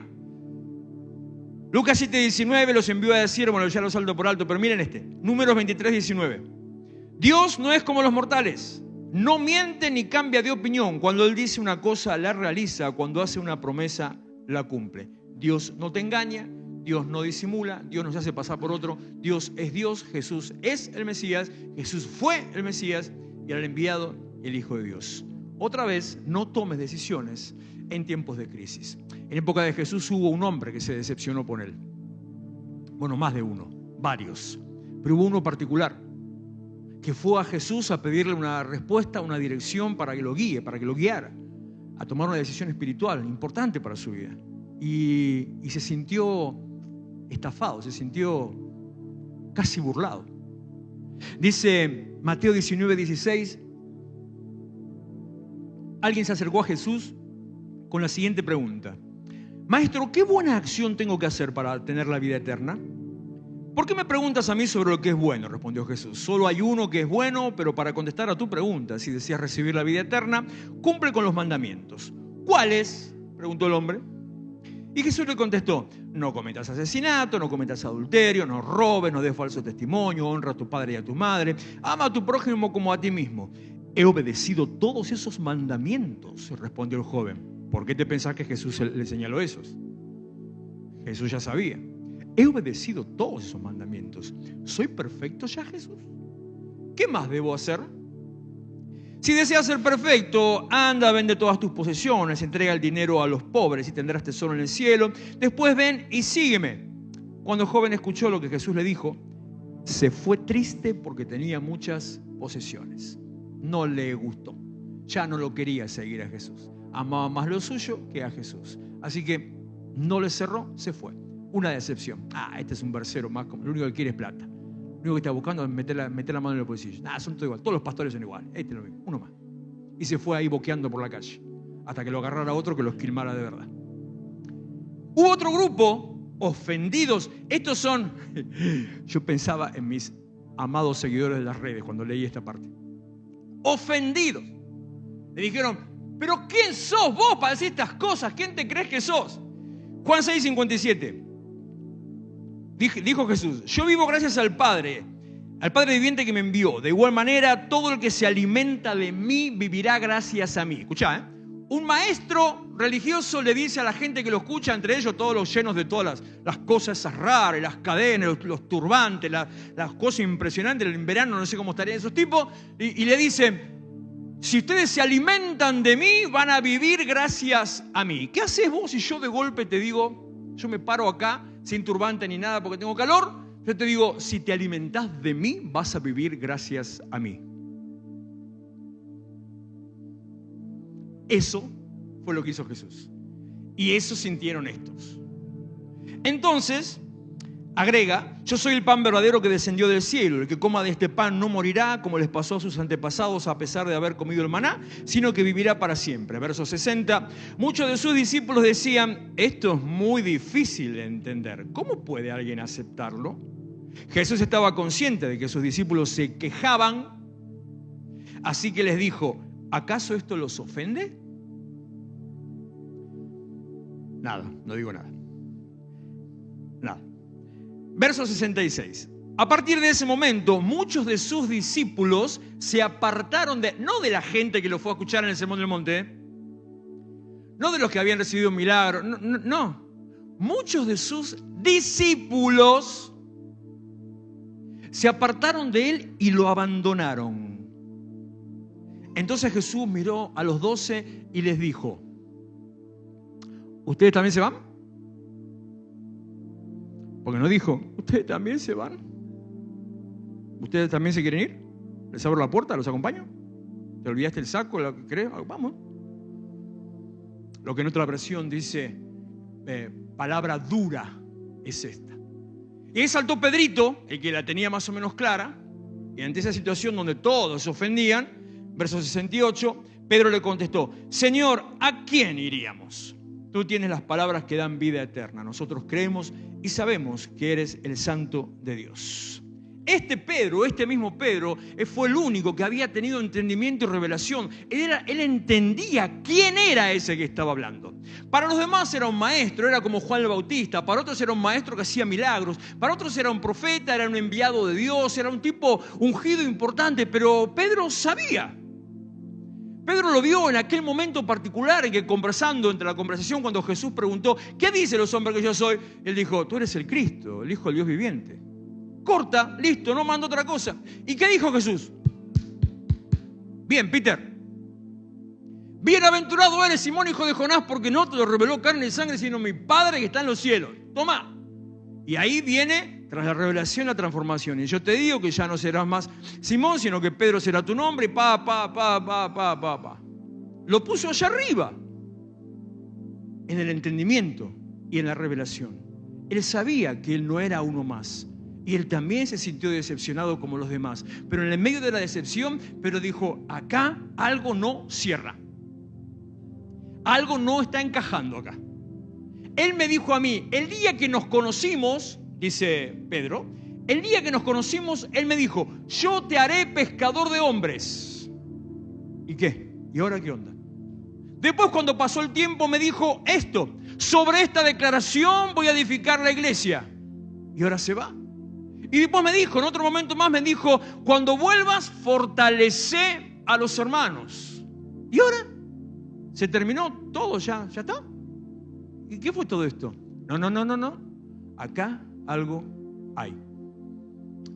Lucas 7:19 los envió a decir, bueno, ya lo salto por alto, pero miren Números 23:19. Dios no es como los mortales. No miente ni cambia de opinión. Cuando Él dice una cosa, la realiza. Cuando hace una promesa, la cumple. Dios no te engaña, Dios no disimula, Dios no se hace pasar por otro. Dios es Dios, Jesús es el Mesías, Jesús fue el Mesías y el enviado, el Hijo de Dios. Otra vez, no tomes decisiones en tiempos de crisis. En época de Jesús hubo un hombre que se decepcionó con Él. Bueno, más de uno, varios. Pero hubo uno particular que fue a Jesús a pedirle una respuesta, una dirección para que lo guíe, para que lo guiara, a tomar una decisión espiritual importante para su vida. Y se sintió estafado, se sintió casi burlado. Dice Mateo 19:16, alguien se acercó a Jesús con la siguiente pregunta: Maestro, ¿qué buena acción tengo que hacer para tener la vida eterna? ¿Por qué me preguntas a mí sobre lo que es bueno?, respondió Jesús. Solo hay uno que es bueno, pero para contestar a tu pregunta, si deseas recibir la vida eterna, cumple con los mandamientos. ¿Cuáles?, preguntó el hombre. Y Jesús le contestó: no cometas asesinato, no cometas adulterio, no robes, no des falso testimonio, honra a tu padre y a tu madre, ama a tu prójimo como a ti mismo. He obedecido todos esos mandamientos, respondió el joven. ¿Por qué te pensás que Jesús le señaló esos? Jesús ya sabía. He obedecido todos esos mandamientos. ¿Soy perfecto ya, Jesús? ¿Qué más debo hacer? Si deseas ser perfecto, anda, vende todas tus posesiones, entrega el dinero a los pobres y tendrás tesoro en el cielo. Después ven y sígueme. Cuando el joven escuchó lo que Jesús le dijo, se fue triste porque tenía muchas posesiones. No le gustó. Ya no lo quería seguir a Jesús. Amaba más lo suyo que a Jesús. Así que no le cerró, se fue. Una decepción. Este es un versero más, como lo único que quiere es plata. Lo único que está buscando es meter la mano en el bolsillo. Son todos igual. Todos los pastores son iguales. Este es lo mismo, uno más. Y se fue ahí boqueando por la calle hasta que lo agarrara otro que lo esquilmara de verdad. Hubo otro grupo, ofendidos. Estos son, yo pensaba en mis amados seguidores de las redes cuando leí esta parte. Ofendidos. Le dijeron: ¿pero quién sos vos para decir estas cosas? ¿Quién te crees que sos? Juan 6:57. Dijo Jesús: yo vivo gracias al Padre viviente que me envió. De igual manera, todo el que se alimenta de mí vivirá gracias a mí. Escuchá, un maestro religioso le dice a la gente que lo escucha, entre ellos todos los llenos de todas las cosas esas raras, las cadenas, los turbantes, las cosas impresionantes. En verano no sé cómo estarían esos tipos. Y le dice: si ustedes se alimentan de mí, van a vivir gracias a mí. ¿Qué haces vos si yo de golpe te digo, yo me paro acá sin turbante ni nada porque tengo calor? Yo te digo: si te alimentás de mí, vas a vivir gracias a mí. Eso fue lo que hizo Jesús. Y eso sintieron estos. Entonces, agrega: yo soy el pan verdadero que descendió del cielo. El que coma de este pan no morirá, como les pasó a sus antepasados a pesar de haber comido el maná, sino que vivirá para siempre. Verso 60. Muchos de sus discípulos decían: esto es muy difícil de entender. ¿Cómo puede alguien aceptarlo? Jesús estaba consciente de que sus discípulos se quejaban, así que les dijo: ¿acaso esto los ofende? Nada, no digo nada. Nada. Verso 66. A partir de ese momento, muchos de sus discípulos se apartaron no de la gente que lo fue a escuchar en el Sermón del Monte, no de los que habían recibido un milagro, no. Muchos de sus discípulos se apartaron de él y lo abandonaron. Entonces Jesús miró a los 12 y les dijo: ¿ustedes también se van? Porque no dijo: ¿ustedes también se van? ¿Ustedes también se quieren ir? ¿Les abro la puerta? ¿Los acompaño? ¿Te olvidaste el saco? ¿Lo que crees? Vamos. Lo que en otra versión dice palabra dura es esta. Y ahí saltó Pedrito, el que la tenía más o menos clara, y ante esa situación donde todos se ofendían, verso 68, Pedro le contestó: Señor, ¿a quién iríamos? Tú tienes las palabras que dan vida eterna. Nosotros creemos y sabemos que eres el Santo de Dios. Este mismo Pedro, fue el único que había tenido entendimiento y revelación. Él entendía quién era ese que estaba hablando. Para los demás era un maestro, era como Juan el Bautista. Para otros era un maestro que hacía milagros. Para otros era un profeta, era un enviado de Dios, era un tipo ungido importante. Pero Pedro sabía Pedro lo vio en aquel momento particular en que conversando, entre la conversación, cuando Jesús preguntó, ¿qué dicen los hombres que yo soy? Él dijo, tú eres el Cristo, el Hijo del Dios viviente. Corta, listo, no mando otra cosa. ¿Y qué dijo Jesús? Bien, Peter. Bienaventurado eres, Simón, hijo de Jonás, porque no te lo reveló carne y sangre, sino mi Padre que está en los cielos. Toma. Y ahí viene, tras la revelación, la transformación. Y yo te digo que ya no serás más Simón, sino que Pedro será tu nombre. Lo puso allá arriba, en el entendimiento y en la revelación. Él sabía que él no era uno más. Y él también se sintió decepcionado como los demás. Pero en el medio de la decepción, Pedro dijo, acá algo no cierra. Algo no está encajando acá. Él me dijo a mí, el día que nos conocimos, dice Pedro, el día que nos conocimos, él me dijo, yo te haré pescador de hombres. ¿Y qué? ¿Y ahora qué onda? Después, cuando pasó el tiempo, me dijo esto, sobre esta declaración voy a edificar la iglesia. Y ahora se va. Y después me dijo, en otro momento más, me dijo, cuando vuelvas, fortalece a los hermanos. Y ahora se terminó todo, ya está. ¿Y qué fue todo esto? No. Acá algo hay.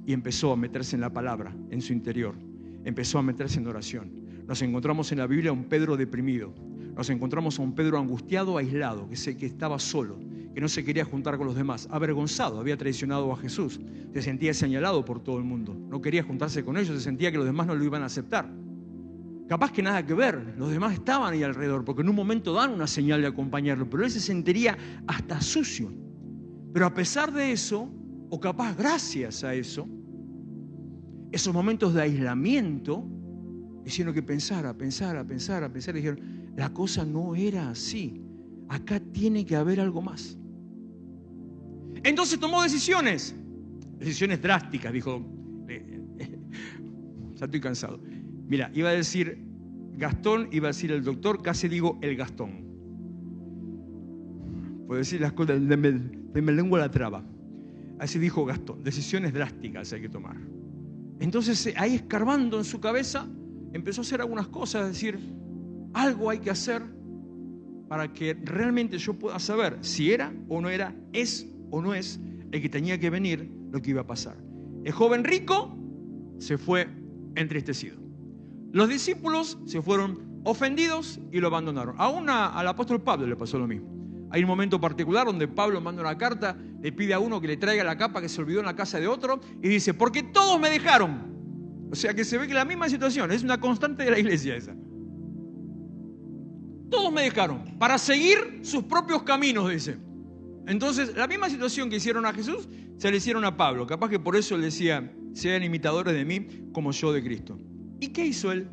Y empezó a meterse en la palabra, en su interior. Empezó a meterse en oración. Nos encontramos en la Biblia a un Pedro deprimido. Nos encontramos a un Pedro angustiado, aislado, que estaba solo, que no se quería juntar con los demás, avergonzado, había traicionado a Jesús, se sentía señalado por todo el mundo, no quería juntarse con ellos, se sentía que los demás no lo iban a aceptar. Capaz que nada que ver, los demás estaban ahí alrededor, porque en un momento dan una señal de acompañarlo, pero él se sentiría hasta sucio. Pero a pesar de eso, o capaz gracias a eso, esos momentos de aislamiento hicieron que pensara, y dijeron, la cosa no era así, acá tiene que haber algo más. Entonces tomó decisiones drásticas, dijo, ya estoy cansado. Mira, iba a decir Gastón, iba a decir el doctor, casi digo el Gastón. Puedo decir las cosas, me lengua la traba. Así dijo Gastón, decisiones drásticas hay que tomar. Entonces ahí escarbando en su cabeza, empezó a hacer algunas cosas, decir, algo hay que hacer para que realmente yo pueda saber si era o no era, es o no es el que tenía que venir, lo que iba a pasar. El joven rico se fue entristecido. Los discípulos se fueron ofendidos y lo abandonaron. Aún al apóstol Pablo le pasó lo mismo. Hay un momento particular donde Pablo manda una carta, le pide a uno que le traiga la capa que se olvidó en la casa de otro y dice, porque todos me dejaron. O sea que se ve que la misma situación, es una constante de la iglesia esa. Todos me dejaron para seguir sus propios caminos, dice. Entonces, la misma situación que hicieron a Jesús, se le hicieron a Pablo. Capaz que por eso él decía, sean imitadores de mí como yo de Cristo. ¿Y qué hizo él?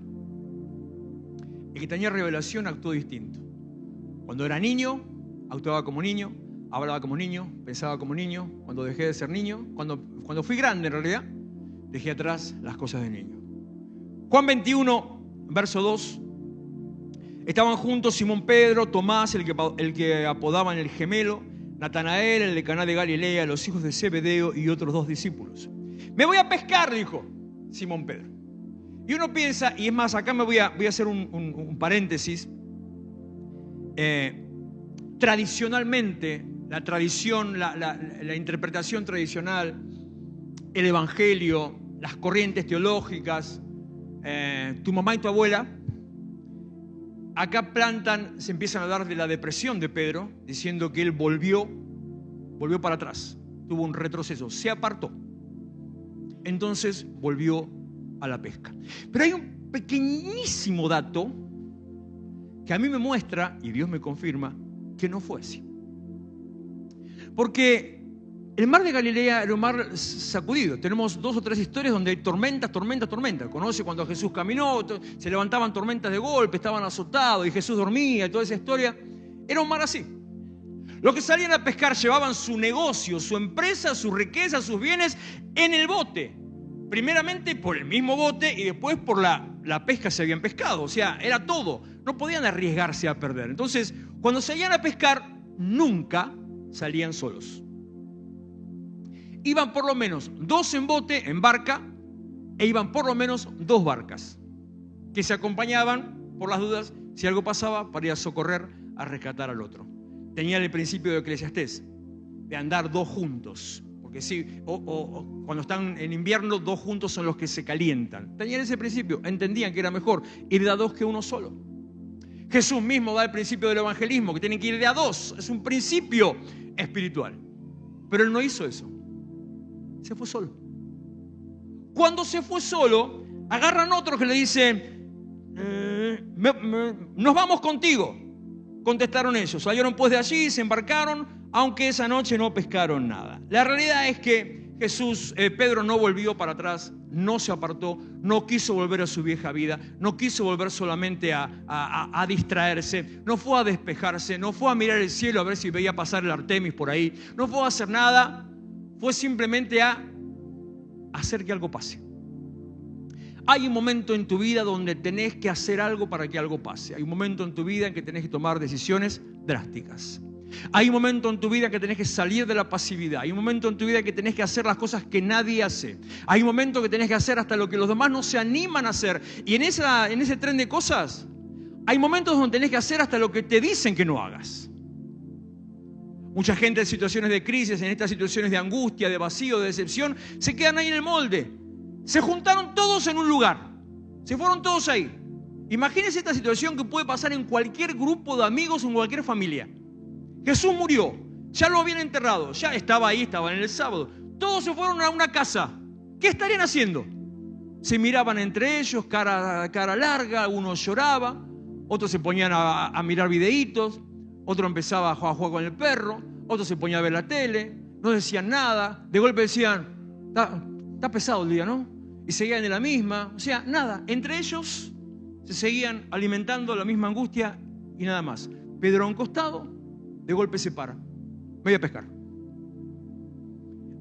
El que tenía revelación actuó distinto. Cuando era niño, actuaba como niño, hablaba como niño, pensaba como niño. Cuando dejé de ser niño, cuando fui grande en realidad, dejé atrás las cosas de niño. Juan 21, verso 2. Estaban juntos Simón Pedro, Tomás, el que apodaban el gemelo, Natanael, el de Caná de Galilea, los hijos de Zebedeo y otros 2 discípulos. Me voy a pescar, dijo Simón Pedro. Y uno piensa, y es más, acá me voy a hacer un paréntesis. Tradicionalmente, la tradición, la interpretación tradicional, el evangelio, las corrientes teológicas, tu mamá y tu abuela, acá se empiezan a hablar de la depresión de Pedro, diciendo que él volvió para atrás, tuvo un retroceso, se apartó. Entonces volvió a la pesca. Pero hay un pequeñísimo dato que a mí me muestra, y Dios me confirma, que no fue así. Porque el mar de Galilea era un mar sacudido. Tenemos 2 o 3 historias donde hay tormentas. Conoce cuando Jesús caminó, se levantaban tormentas de golpe, estaban azotados y Jesús dormía y toda esa historia. Era un mar así. Los que salían a pescar llevaban su negocio, su empresa, su riqueza, sus bienes en el bote. Primeramente por el mismo bote y después por la pesca se habían pescado. O sea, era todo. No podían arriesgarse a perder. Entonces, cuando salían a pescar, nunca salían solos. Iban por lo menos 2 en bote, en barca, e iban por lo menos 2 barcas que se acompañaban por las dudas, si algo pasaba, para ir a socorrer, a rescatar al otro. Tenían el principio de Eclesiastés, de andar dos juntos. Porque sí, cuando están en invierno, dos juntos son los que se calientan. Tenían ese principio, entendían que era mejor ir de a dos que uno solo. Jesús mismo da el principio del evangelismo, que tienen que ir de a dos. Es un principio espiritual. Pero él no hizo eso. Se fue solo. Cuando se fue solo, agarran otro que le dice, nos vamos contigo. Contestaron ellos. Salieron pues de allí, se embarcaron, aunque esa noche no pescaron nada. La realidad es que Pedro no volvió para atrás, no se apartó, no quiso volver a su vieja vida, no quiso volver solamente a distraerse, no fue a despejarse, no fue a mirar el cielo a ver si veía pasar el Artemis por ahí, no fue a hacer nada, fue simplemente a hacer que algo pase. Hay un momento en tu vida donde tenés que hacer algo para que algo pase. Hay un momento en tu vida en que tenés que tomar decisiones drásticas. Hay un momento en tu vida en que tenés que salir de la pasividad. Hay un momento en tu vida en que tenés que hacer las cosas que nadie hace. Hay un momento que tenés que hacer hasta lo que los demás no se animan a hacer. Y en ese tren de cosas, hay momentos donde tenés que hacer hasta lo que te dicen que no hagas. Mucha gente en situaciones de crisis, en estas situaciones de angustia, de vacío, de decepción, se quedan ahí en el molde. Se juntaron todos en un lugar. Se fueron todos ahí. Imagínense esta situación que puede pasar en cualquier grupo de amigos o en cualquier familia. Jesús murió, ya lo habían enterrado, ya estaba ahí, estaban en el sábado. Todos se fueron a una casa. ¿Qué estarían haciendo? Se miraban entre ellos, cara larga, uno lloraba, otros se ponían a mirar videitos, otro empezaba a jugar con el perro, otro se ponía a ver la tele, no decían nada, de golpe decían, está pesado el día, ¿no? Y seguían en la misma, o sea, nada, entre ellos se seguían alimentando la misma angustia y nada más. Pedro a un costado, de golpe se para, me voy a pescar.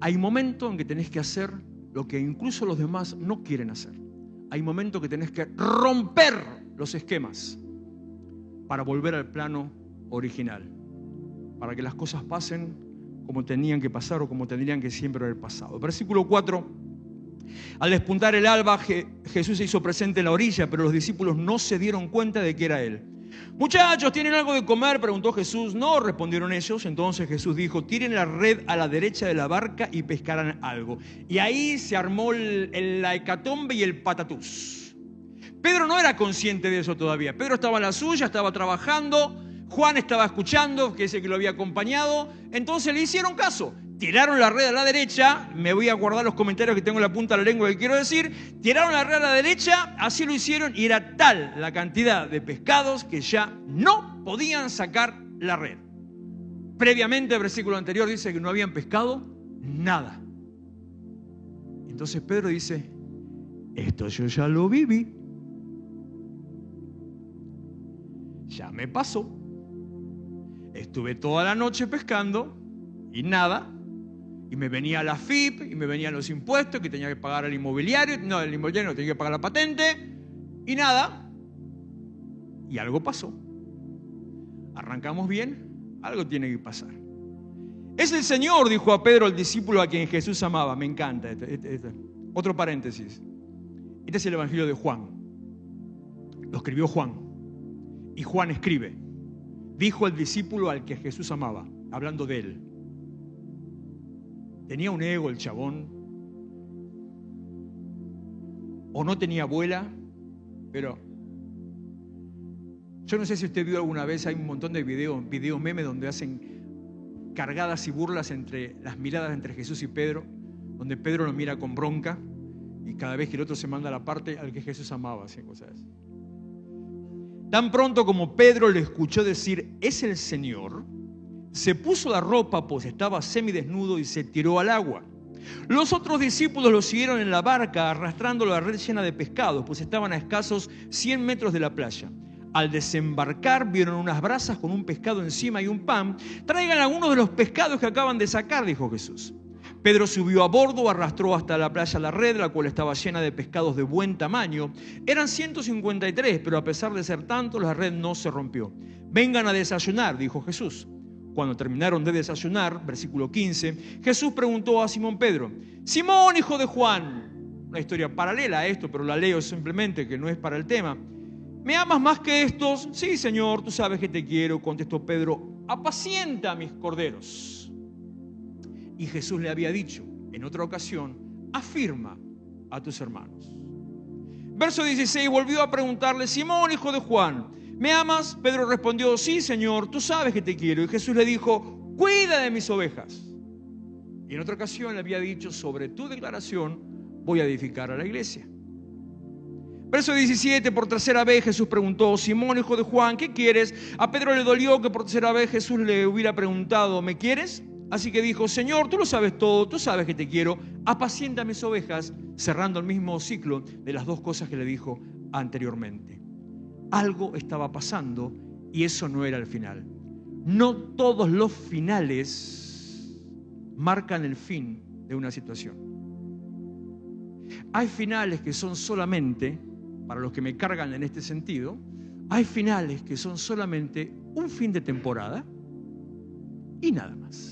Hay momentos en que tenés que hacer lo que incluso los demás no quieren hacer. Hay momentos que tenés que romper los esquemas para volver al plano original, para que las cosas pasen como tenían que pasar o como tendrían que siempre haber pasado. Versículo 4. Al despuntar el alba, Jesús se hizo presente en la orilla, pero los discípulos no se dieron cuenta de que era él. Muchachos, ¿tienen algo de comer?, preguntó Jesús. No, respondieron ellos. Entonces Jesús dijo, tiren la red a la derecha de la barca y pescarán algo. Y ahí se armó la hecatombe y el patatús. Pedro no era consciente de eso todavía. Pedro estaba en la suya, estaba trabajando. Juan estaba escuchando, que es el que lo había acompañado. Entonces le hicieron caso. Tiraron la red a la derecha, me voy a guardar los comentarios que tengo en la punta de la lengua que quiero decir. Tiraron la red a la derecha, así lo hicieron y era tal la cantidad de pescados que ya no podían sacar la red. Previamente el versículo anterior dice que no habían pescado nada. Entonces Pedro dice, esto yo ya lo viví. Ya me pasó. Estuve toda la noche pescando y nada. Y me venía la FIP, y me venían los impuestos, que tenía que pagar al inmobiliario. No, el inmobiliario no tenía que pagar la patente. Y nada. Y algo pasó. Arrancamos bien, algo tiene que pasar. Es el Señor, dijo a Pedro, el discípulo a quien Jesús amaba. Me encanta. Otro paréntesis. Este es el Evangelio de Juan. Lo escribió Juan. Y Juan escribe, dijo el discípulo al que Jesús amaba, hablando de él. ¿Tenía un ego el chabón? ¿O no tenía abuela? Pero yo no sé si usted vio alguna vez, hay un montón de videos memes donde hacen cargadas y burlas entre las miradas entre Jesús y Pedro, donde Pedro lo mira con bronca y cada vez que el otro se manda a la parte al que Jesús amaba, hacían cosas así. Tan pronto como Pedro le escuchó decir, es el Señor, se puso la ropa, pues estaba semidesnudo, y se tiró al agua. Los otros discípulos lo siguieron en la barca, arrastrando la red llena de pescados, pues estaban a escasos 100 metros de la playa. Al desembarcar, vieron unas brasas con un pescado encima y un pan. Traigan algunos de los pescados que acaban de sacar, dijo Jesús. Pedro subió a bordo, arrastró hasta la playa la red, la cual estaba llena de pescados de buen tamaño. Eran 153, pero a pesar de ser tantos, la red no se rompió. Vengan a desayunar, dijo Jesús. Cuando terminaron de desayunar, versículo 15, Jesús preguntó a Simón Pedro, Simón, hijo de Juan, una historia paralela a esto, pero la leo simplemente, que no es para el tema. ¿Me amas más que estos? Sí, Señor, tú sabes que te quiero, contestó Pedro. Apacienta a mis corderos. Y Jesús le había dicho en otra ocasión, afirma a tus hermanos. Verso 16, volvió a preguntarle, Simón, hijo de Juan, ¿me amas? Pedro respondió, sí, Señor, tú sabes que te quiero. Y Jesús le dijo, cuida de mis ovejas. Y en otra ocasión le había dicho, sobre tu declaración voy a edificar a la iglesia. Verso 17, por tercera vez Jesús preguntó, Simón, hijo de Juan, ¿qué quieres? A Pedro le dolió que por tercera vez Jesús le hubiera preguntado, ¿me quieres? Así que dijo, Señor, tú lo sabes todo, tú sabes que te quiero, apacienta mis ovejas, cerrando el mismo ciclo de las dos cosas que le dijo anteriormente. Algo estaba pasando y eso no era el final. No todos los finales marcan el fin de una situación. Hay finales que son solamente, para los que me cargan en este sentido, hay finales que son solamente un fin de temporada y nada más.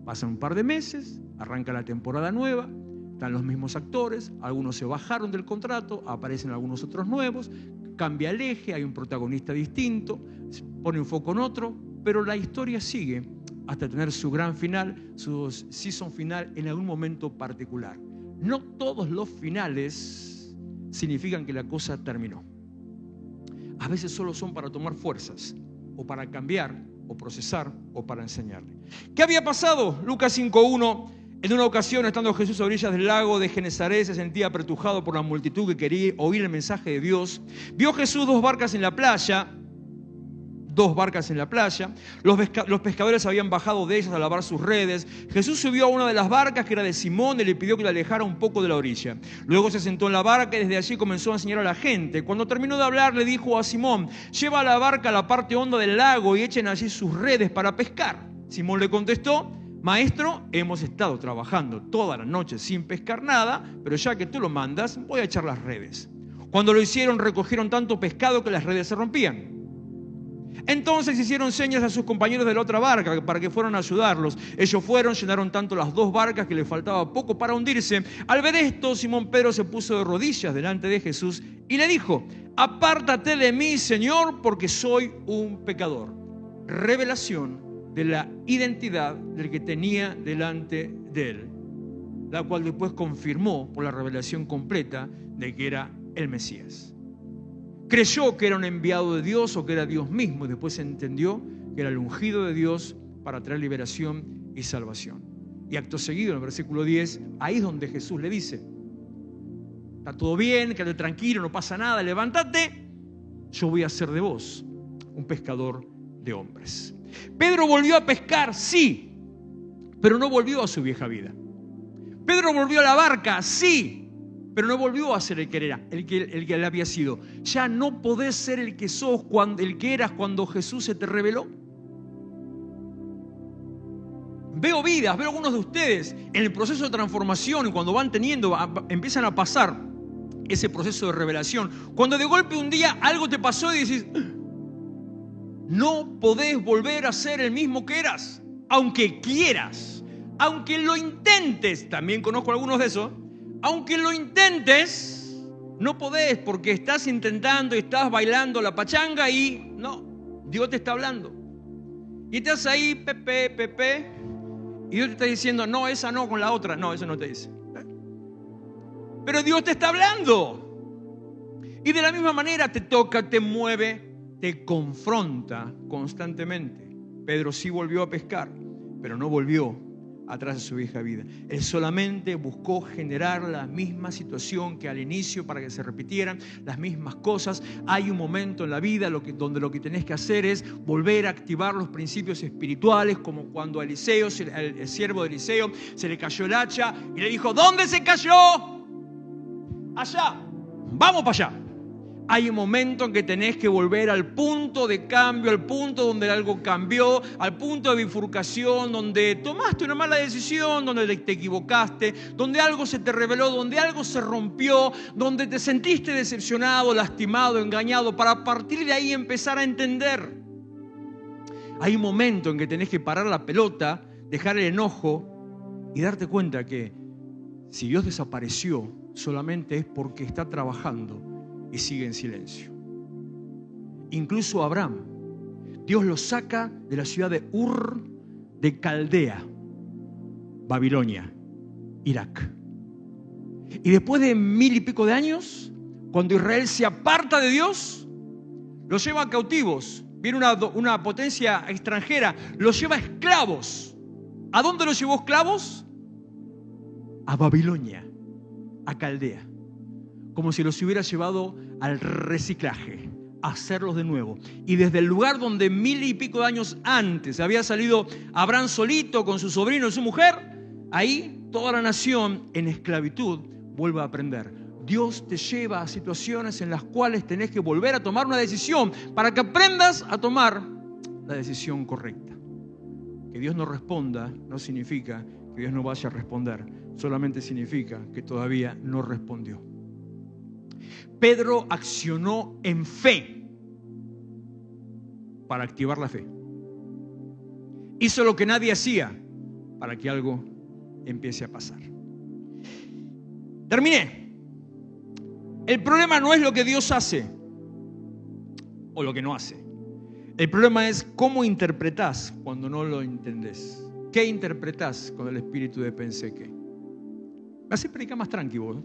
Pasan un par de meses, arranca la temporada nueva, están los mismos actores, algunos se bajaron del contrato, aparecen algunos otros nuevos, cambia el eje, hay un protagonista distinto, se pone un foco en otro, pero la historia sigue hasta tener su gran final, su season final en algún momento particular. No todos los finales significan que la cosa terminó. A veces solo son para tomar fuerzas, o para cambiar, o procesar, o para enseñarle. ¿Qué había pasado? Lucas 5:1. En una ocasión, estando Jesús a orillas del lago de Genesaret, se sentía apretujado por la multitud que quería oír el mensaje de Dios. Vio Jesús dos barcas en la playa. Los pescadores habían bajado de ellas a lavar sus redes. Jesús subió a una de las barcas, que era de Simón, y le pidió que la alejara un poco de la orilla. Luego se sentó en la barca y desde allí comenzó a enseñar a la gente. Cuando terminó de hablar, le dijo a Simón, lleva la barca a la parte honda del lago y echen allí sus redes para pescar. Simón le contestó, Maestro, hemos estado trabajando toda la noche sin pescar nada, pero ya que tú lo mandas, voy a echar las redes. Cuando lo hicieron, recogieron tanto pescado que las redes se rompían. Entonces hicieron señas a sus compañeros de la otra barca para que fueran a ayudarlos. Ellos fueron, llenaron tanto las dos barcas que les faltaba poco para hundirse. Al ver esto, Simón Pedro se puso de rodillas delante de Jesús y le dijo, apártate de mí, Señor, porque soy un pecador. Revelación de la identidad del que tenía delante de él, la cual después confirmó por la revelación completa de que era el Mesías. Creyó que era un enviado de Dios o que era Dios mismo y después entendió que era el ungido de Dios para traer liberación y salvación. Y acto seguido, en el versículo 10, ahí es donde Jesús le dice, está todo bien, quédate tranquilo, no pasa nada, levántate, yo voy a hacer de vos un pescador de hombres. Pedro volvió a pescar, sí, pero no volvió a su vieja vida. Pedro volvió a la barca, sí, pero no volvió a ser el que era, el que él había sido. Ya no podés ser el que sos, el que eras cuando Jesús se te reveló. Veo vidas, veo algunos de ustedes en el proceso de transformación y cuando empiezan a pasar ese proceso de revelación. Cuando de golpe un día algo te pasó y decís, no podés volver a ser el mismo que eras, aunque quieras, aunque lo intentes. También conozco algunos de esos. Aunque lo intentes, no podés porque estás intentando y estás bailando la pachanga y no, Dios te está hablando. Y estás ahí, Pepe, y Dios te está diciendo, no, esa no, con la otra. No, eso no te dice. Pero Dios te está hablando. Y de la misma manera te toca, te mueve, te confronta constantemente. Pedro sí volvió a pescar, pero no volvió atrás de su vieja vida. Él solamente buscó generar la misma situación que al inicio para que se repitieran las mismas cosas. Hay un momento en la vida donde lo que tenés que hacer es volver a activar los principios espirituales, como cuando a Eliseo, el siervo de Eliseo, se le cayó el hacha y le dijo, ¿dónde se cayó? Allá, vamos para allá. Hay un momento en que tenés que volver al punto de cambio, al punto donde algo cambió, al punto de bifurcación, donde tomaste una mala decisión, donde te equivocaste, donde algo se te reveló, donde algo se rompió, donde te sentiste decepcionado, lastimado, engañado, para a partir de ahí empezar a entender. Hay un momento en que tenés que parar la pelota, dejar el enojo y darte cuenta que si Dios desapareció, solamente es porque está trabajando y sigue en silencio. Incluso Abraham, Dios lo saca de la ciudad de Ur de Caldea, Babilonia, Irak. Y después de 1000 y pico de años, cuando Israel se aparta de Dios, los lleva cautivos. Viene una potencia extranjera, los lleva esclavos. ¿A dónde los llevó esclavos? A Babilonia, a Caldea. Como si los hubiera llevado al reciclaje, a hacerlos de nuevo. Y desde el lugar donde 1000 y pico de años antes había salido Abraham solito con su sobrino y su mujer, ahí toda la nación en esclavitud vuelve a aprender. Dios te lleva a situaciones en las cuales tenés que volver a tomar una decisión para que aprendas a tomar la decisión correcta. Que Dios no responda no significa que Dios no vaya a responder, solamente significa que todavía no respondió. Pedro accionó en fe para activar la fe. Hizo lo que nadie hacía para que algo empiece a pasar. Terminé. El problema no es lo que Dios hace o lo que no hace. El problema es cómo interpretás cuando no lo entendés. ¿Qué interpretás con el espíritu de pensé que? Me hace predicar más tranquilo, ¿no?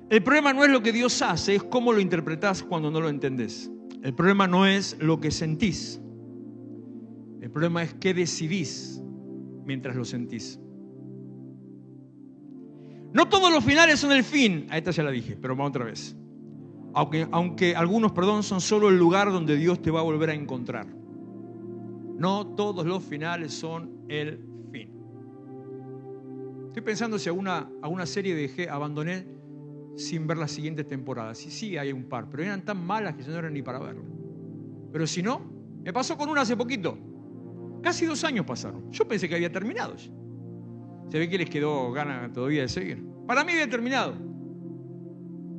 El problema no es lo que Dios hace, es cómo lo interpretás cuando no lo entendés. El problema no es lo que sentís. El problema es qué decidís mientras lo sentís. No todos los finales son el fin. A esta ya la dije, pero vamos otra vez. Aunque algunos, son solo el lugar donde Dios te va a volver a encontrar. No todos los finales son el fin. Estoy pensando si alguna serie abandoné sin ver las siguientes temporadas. Sí, hay un par, pero eran tan malas que no eran ni para verlas. Pero si no, me pasó con una hace poquito. Casi 2 años pasaron. Yo pensé que había terminado ya. Se ve que les quedó ganas todavía de seguir. Para mí había terminado.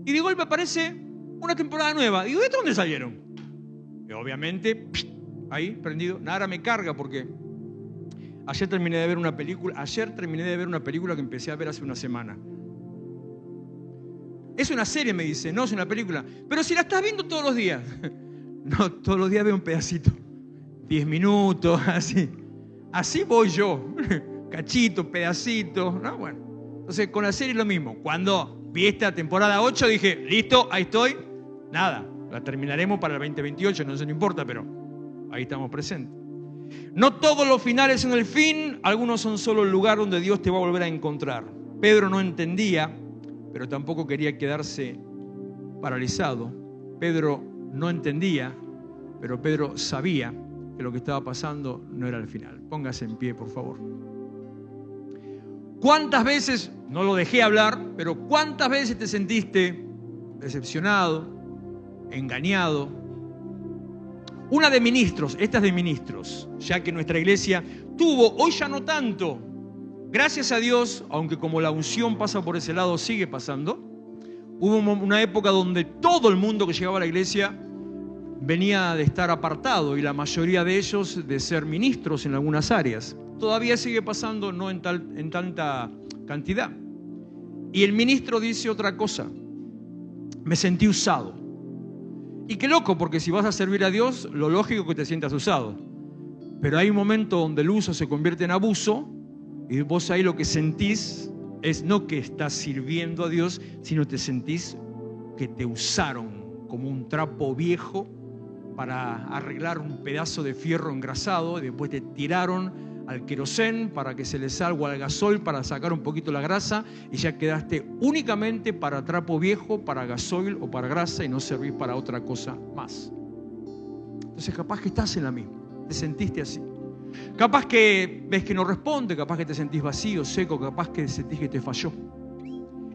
Y de golpe aparece una temporada nueva. Digo, ¿de dónde salieron? Y obviamente, ahí, prendido. Nada me carga porque ayer terminé de ver una película que empecé a ver hace una semana. Es una serie, me dice, no es una película. Pero si la estás viendo todos los días. No, todos los días veo un pedacito. 10 minutos, así. Así voy yo. Cachito, pedacito, ¿no? Bueno, entonces con la serie es lo mismo. Cuando vi esta temporada 8 dije, listo, ahí estoy. Nada, la terminaremos para el 2028, no importa, pero ahí estamos presentes. No todos los finales son el fin, algunos son solo el lugar donde Dios te va a volver a encontrar. Pedro no entendía, pero tampoco quería quedarse paralizado. Pedro no entendía, pero Pedro sabía que lo que estaba pasando no era el final. Póngase en pie, por favor. ¿Cuántas veces, no lo dejé hablar, pero cuántas veces te sentiste decepcionado, engañado? Esta es de ministros, ya que nuestra iglesia tuvo, hoy ya no tanto, gracias a Dios, aunque como la unción pasa por ese lado, sigue pasando. Hubo una época donde todo el mundo que llegaba a la iglesia venía de estar apartado y la mayoría de ellos de ser ministros en algunas áreas. Todavía sigue pasando, no en tanta cantidad. Y el ministro dice otra cosa: me sentí usado. Y qué loco, porque si vas a servir a Dios, lo lógico es que te sientas usado. Pero hay un momento donde el uso se convierte en abuso y vos ahí lo que sentís es no que estás sirviendo a Dios, sino te sentís que te usaron como un trapo viejo para arreglar un pedazo de fierro engrasado y después te tiraron al querosén para que se le salga, o al gasol para sacar un poquito la grasa, y ya quedaste únicamente para trapo viejo, para gasoil o para grasa, y no servís para otra cosa más. Entonces capaz que estás en la misma, te sentiste así. Capaz que ves que no responde, capaz que te sentís vacío, seco, capaz que sentís que te falló.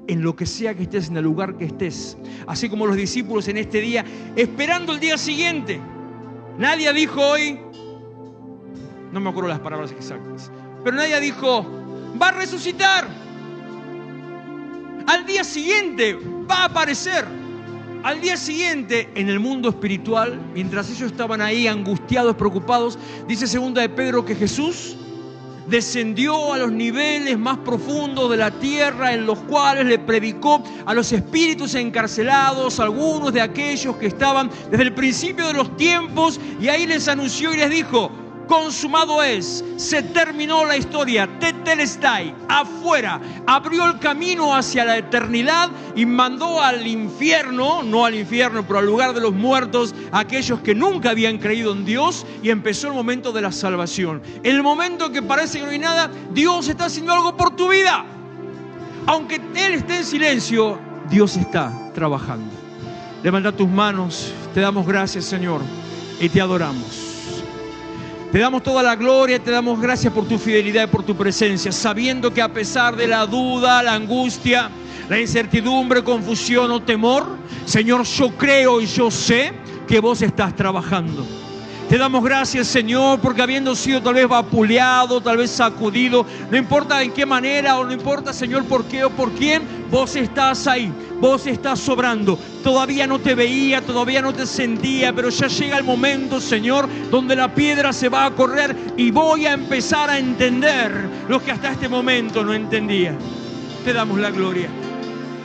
En lo que sea que estés, en el lugar que estés, así como los discípulos en este día, esperando el día siguiente. Nadie dijo hoy, no me acuerdo las palabras exactas, pero nadie dijo, va a resucitar. Al día siguiente va a aparecer. Al día siguiente, en el mundo espiritual, mientras ellos estaban ahí angustiados, preocupados, dice 2 de Pedro que Jesús descendió a los niveles más profundos de la tierra, en los cuales le predicó a los espíritus encarcelados, algunos de aquellos que estaban desde el principio de los tiempos, y ahí les anunció y les dijo: consumado es, se terminó la historia, tetelestai, afuera. Abrió el camino hacia la eternidad y mandó al infierno, no al infierno, pero al lugar de los muertos, a aquellos que nunca habían creído en Dios, y empezó el momento de la salvación. En el momento que parece que no hay nada, Dios está haciendo algo por tu vida. Aunque Él esté en silencio, Dios está trabajando. Levanta tus manos, te damos gracias, Señor, y te adoramos. Te damos toda la gloria, te damos gracias por tu fidelidad y por tu presencia, sabiendo que a pesar de la duda, la angustia, la incertidumbre, confusión o temor, Señor, yo creo y yo sé que vos estás trabajando. Te damos gracias, Señor, porque habiendo sido tal vez vapuleado, tal vez sacudido, no importa en qué manera o no importa, Señor, por qué o por quién, vos estás ahí, vos estás sobrando. Todavía no te veía, todavía no te sentía, pero ya llega el momento, Señor, donde la piedra se va a correr y voy a empezar a entender lo que hasta este momento no entendía. Te damos la gloria.